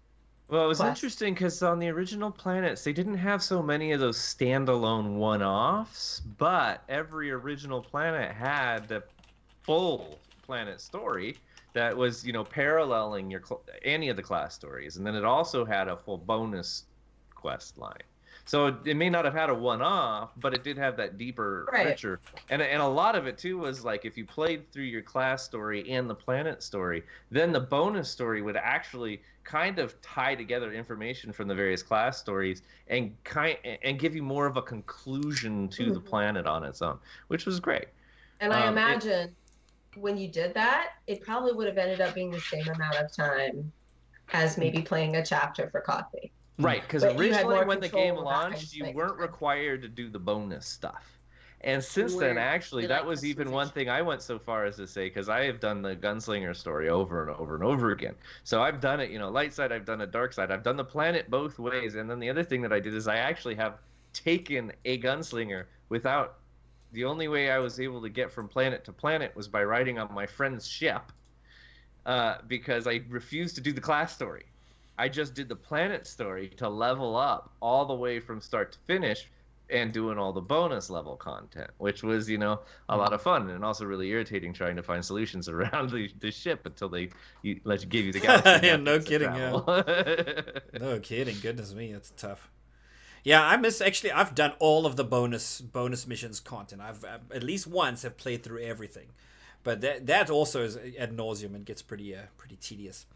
Well, it was Quest. interesting because on the original planets, they didn't have so many of those standalone one-offs, but every original planet had the full planet story that was, paralleling any of the class stories, and then it also had a full bonus quest line. So it may not have had a one-off, but it did have that deeper, Right. richer, and a lot of it too was like if you played through your class story and the planet story, then the bonus story would actually kind of tie together information from the various class stories and give you more of a conclusion to the planet on its own, which was great. And I imagine when you did that, it probably would have ended up being the same amount of time as maybe playing a chapter for coffee. Right, because But you had originally more when the control game of that kind of launched, you thing. weren't required to do the bonus stuff. And since then, Weird. actually, They that like was even one customization. thing I went so far as to say, because I have done the gunslinger story over and over and over again. So I've done it, light side, I've done it dark side, I've done the planet both ways. And then the other thing that I did is I actually have taken a gunslinger without, the only way I was able to get from planet to planet was by riding on my friend's ship, because I refused to do the class story. I just did the planet story to level up all the way from start to finish and doing all the bonus level content, which was, a lot of fun and also really irritating trying to find solutions around the ship until they give you the galaxy. Yeah, no mappings to kidding, travel. No kidding. Goodness me, it's tough. Yeah, I've done all of the bonus missions content. I've at least once have played through everything. But that also is ad nauseum and gets pretty tedious.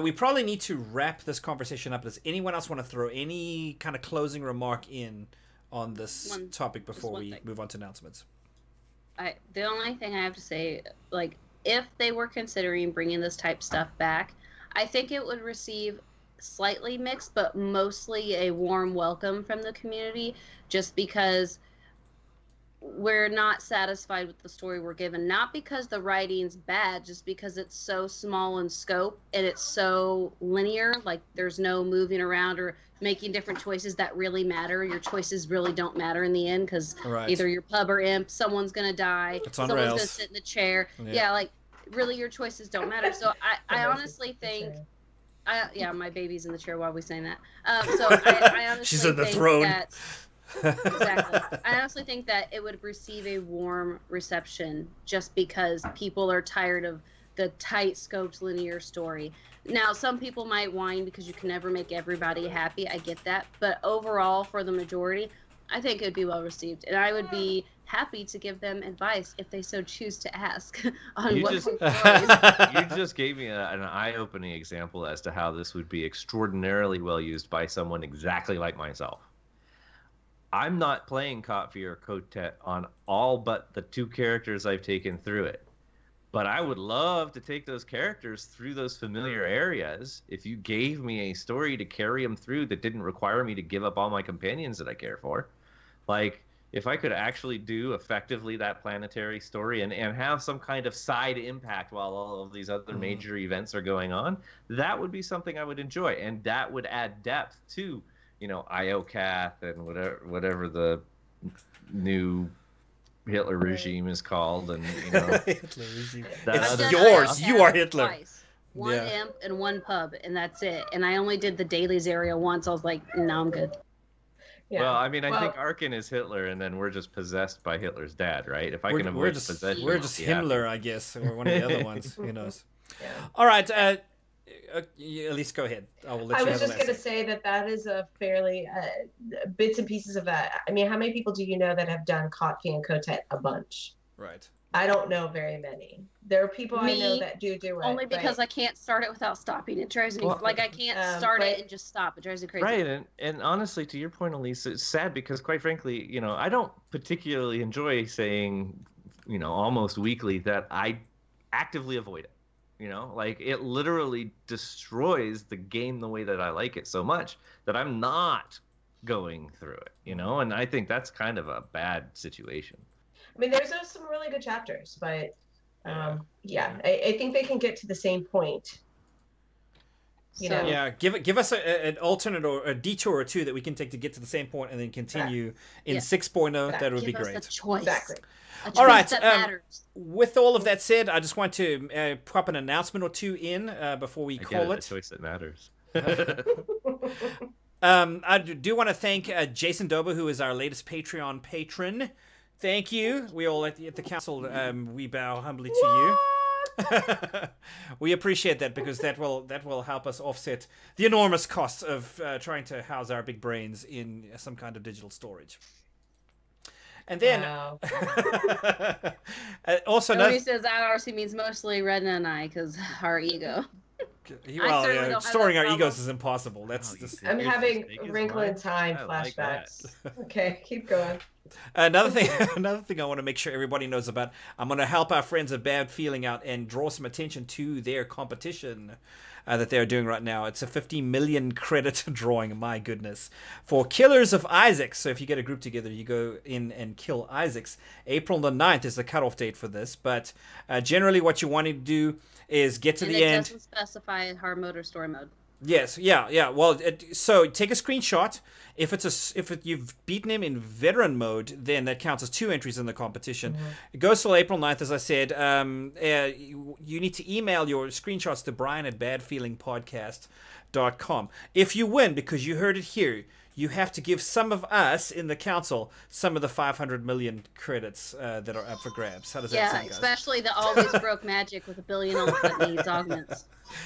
We probably need to wrap this conversation up. Does anyone else want to throw any kind of closing remark in on this topic before we move on to announcements? The only thing I have to say, like, if they were considering bringing this type stuff back, I think it would receive slightly mixed, but mostly a warm welcome from the community, just because we're not satisfied with the story we're given. Not because the writing's bad, just because it's so small in scope and it's so linear. Like, there's no moving around or making different choices that really matter. Your choices really don't matter in the end, because either you're pub or imp, someone's gonna die, someone's rails. gonna sit in the chair. Yeah, like, really your choices don't matter. So I honestly think, my baby's in the chair while we saying that. So I honestly She's in the think throne. that exactly. I honestly think that it would receive a warm reception, just because people are tired of the tight scoped linear story. Now, some people might whine because you can never make everybody happy. I get that. But overall, for the majority, I think it would be well received. And I would be happy to give them advice if they so choose to ask on You what just- stories. You just gave me an eye-opening example as to how this would be extraordinarily well used by someone exactly like myself. I'm not playing Kotfi or Kotet on all but the 2 characters I've taken through it. But I would love to take those characters through those familiar areas if you gave me a story to carry them through that didn't require me to give up all my companions that I care for. Like, if I could actually do effectively that Planetary story and have some kind of side impact while all of these other major events are going on, that would be something I would enjoy. And that would add depth to, IOCATH and whatever the new Hitler regime is called, and Hitler regime. That It's other yours. stuff. You are Hitler. Twice. One Yeah. imp and one pub, and that's it. And I only did the dailies area once. I was like, no, I'm good. Yeah. Well, I mean, I think Arkin is Hitler, and then we're just possessed by Hitler's dad, right? If I can avoid possession, we're just yeah. Himmler, I guess, or one of the other ones. Who knows? Yeah. All right, Elise, go ahead. I will let I you was have just the going to last say that is a fairly bits and pieces of that. I mean, how many people do you know that have done Kotfi and Kotet a bunch? Right. I don't know very many. There are people I know Me, that do it. Only because right? I can't start it without stopping. It drives me I can't start right. it and just stop. It drives me crazy. Right, and honestly, to your point, Elise, it's sad because, quite frankly, I don't particularly enjoy saying, almost weekly that I actively avoid it. Like, it literally destroys the game the way that I like it so much that I'm not going through it, and I think that's kind of a bad situation. I mean, there's some really good chapters, but I think they can get to the same point. Yeah, give us an alternate or a detour or two that we can take to get to the same point and then continue in 6.0. That would be great. Us a choice. Exactly. A choice All right. that matters. With all of that said, I just want to pop an announcement or two in before we call it. A choice that matters. I do want to thank Jason Dober, who is our latest Patreon patron. Thank you. We all at the council, we bow humbly to you. We appreciate that because that will help us offset the enormous costs of trying to house our big brains in some kind of digital storage. And then, also, Nobody says IRC means mostly Redna and I because our ego. Well, storing our egos is impossible. That's just. I'm having wrinkle in time flashbacks. Okay, keep going. Another thing I want to make sure everybody knows about. I'm going to help our friends of Bad Feeling out and draw some attention to their competition that they're doing right now. It's a 50 million credit drawing. My goodness, for Killers of Isaacs. So if you get a group together, you go in and kill Isaacs. April the 9th is the cutoff date for this. But generally, what you want to do is get to the end. It doesn't specify hard mode or story mode. Yes, yeah. Well, so take a screenshot. If you've beaten him in veteran mode, then that counts as 2 entries in the competition. Mm-hmm. It goes till April 9th, as I said. You need to email your screenshots to brian@badfeelingpodcast.com. If you win, because you heard it here, you have to give some of us in the council some of the 500 million credits that are up for grabs. How does that sound, guys? Especially the always broke magic with $1 billion that needs augments.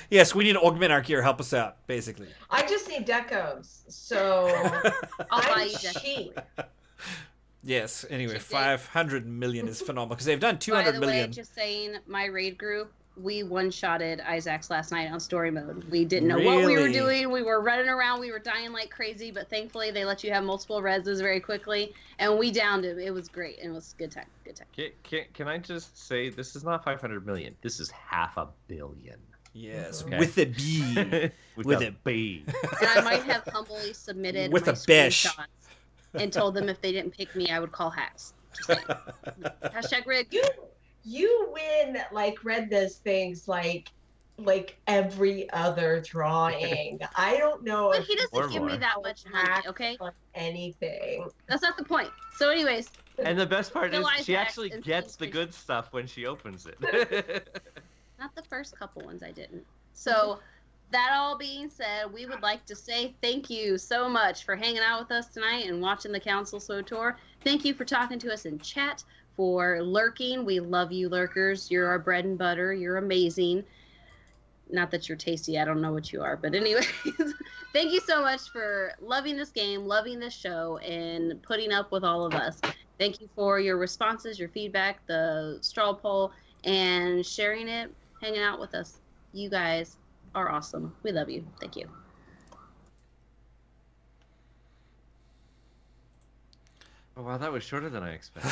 Yes, we need to augment our gear. Help us out, basically. I just need decos, so I'm cheap. Yes. Anyway, 500 million is phenomenal because they've done 200 million. By the way, just saying, my raid group, we one-shotted Isaacs last night on story mode. We didn't know what we were doing. We were running around. We were dying like crazy, but thankfully they let you have multiple reses very quickly, and we downed him. It was great, and it was good time. Good time. Can I just say, this is not 500 million. This is 500 million. Yes, okay. With a B. with a B. And I might have humbly submitted with my a besh screenshots and told them if they didn't pick me, I would call hacks. Just saying. Hashtag rig. You win, read those things like every other drawing. I don't know. But he doesn't give me that much money, okay? Anything. That's not the point. So anyways. And the best part is she actually gets the good stuff when she opens it. Not the first couple ones I didn't. So that all being said, we would like to say thank you so much for hanging out with us tonight and watching the Council SWTOR. Thank you for talking to us in chat, for lurking. We love you, lurkers. You're our bread and butter. You're amazing. Not that you're tasty. I don't know what you are. But anyways, thank you so much for loving this game, loving this show, and putting up with all of us. Thank you for your responses, your feedback, the straw poll, and sharing it, hanging out with us. You guys are awesome. We love you. Thank you. Oh, wow, that was shorter than I expected.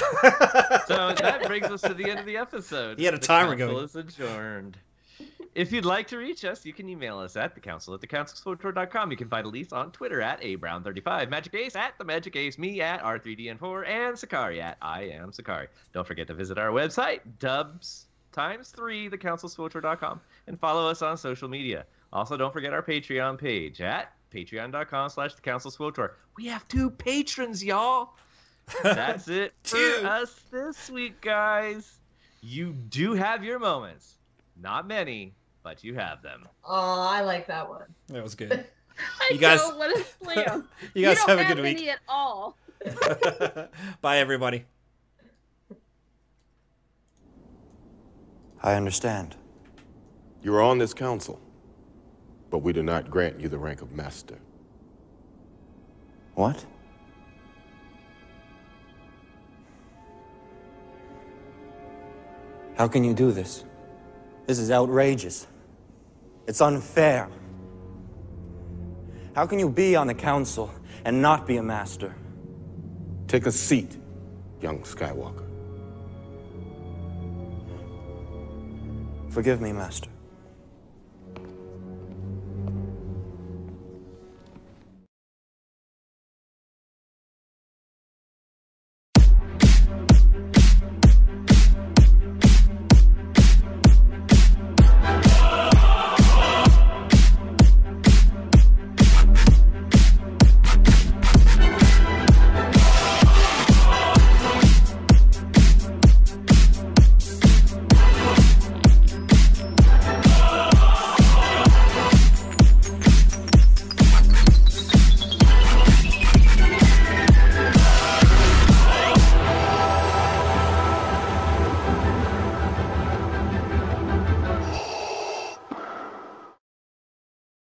So that brings us to the end of the episode. He had a timer The council going. is adjourned. If you'd like to reach us, you can email us at thecouncil@thecouncilswotor.com. You can find Elise on Twitter at abrown35, Magic Ace at the Magic Ace, me at R3DN4, and Sakari at I am Sakari. Don't forget to visit our website, dubs ×3, thecouncilswotor.com, and follow us on social media. Also, don't forget our Patreon page at patreon.com/thecouncilswotor. We have 2 patrons, y'all. That's it for us this week, guys. You do have your moments. Not many, but you have them. Oh, I like that one. That was good. I You guys- don't want to slam. You guys don't have a good week. any at all. Bye, everybody. I understand. You are on this council, but we do not grant you the rank of master. What? How can you do this? This is outrageous. It's unfair. How can you be on the council and not be a master? Take a seat, young Skywalker. Forgive me, Master.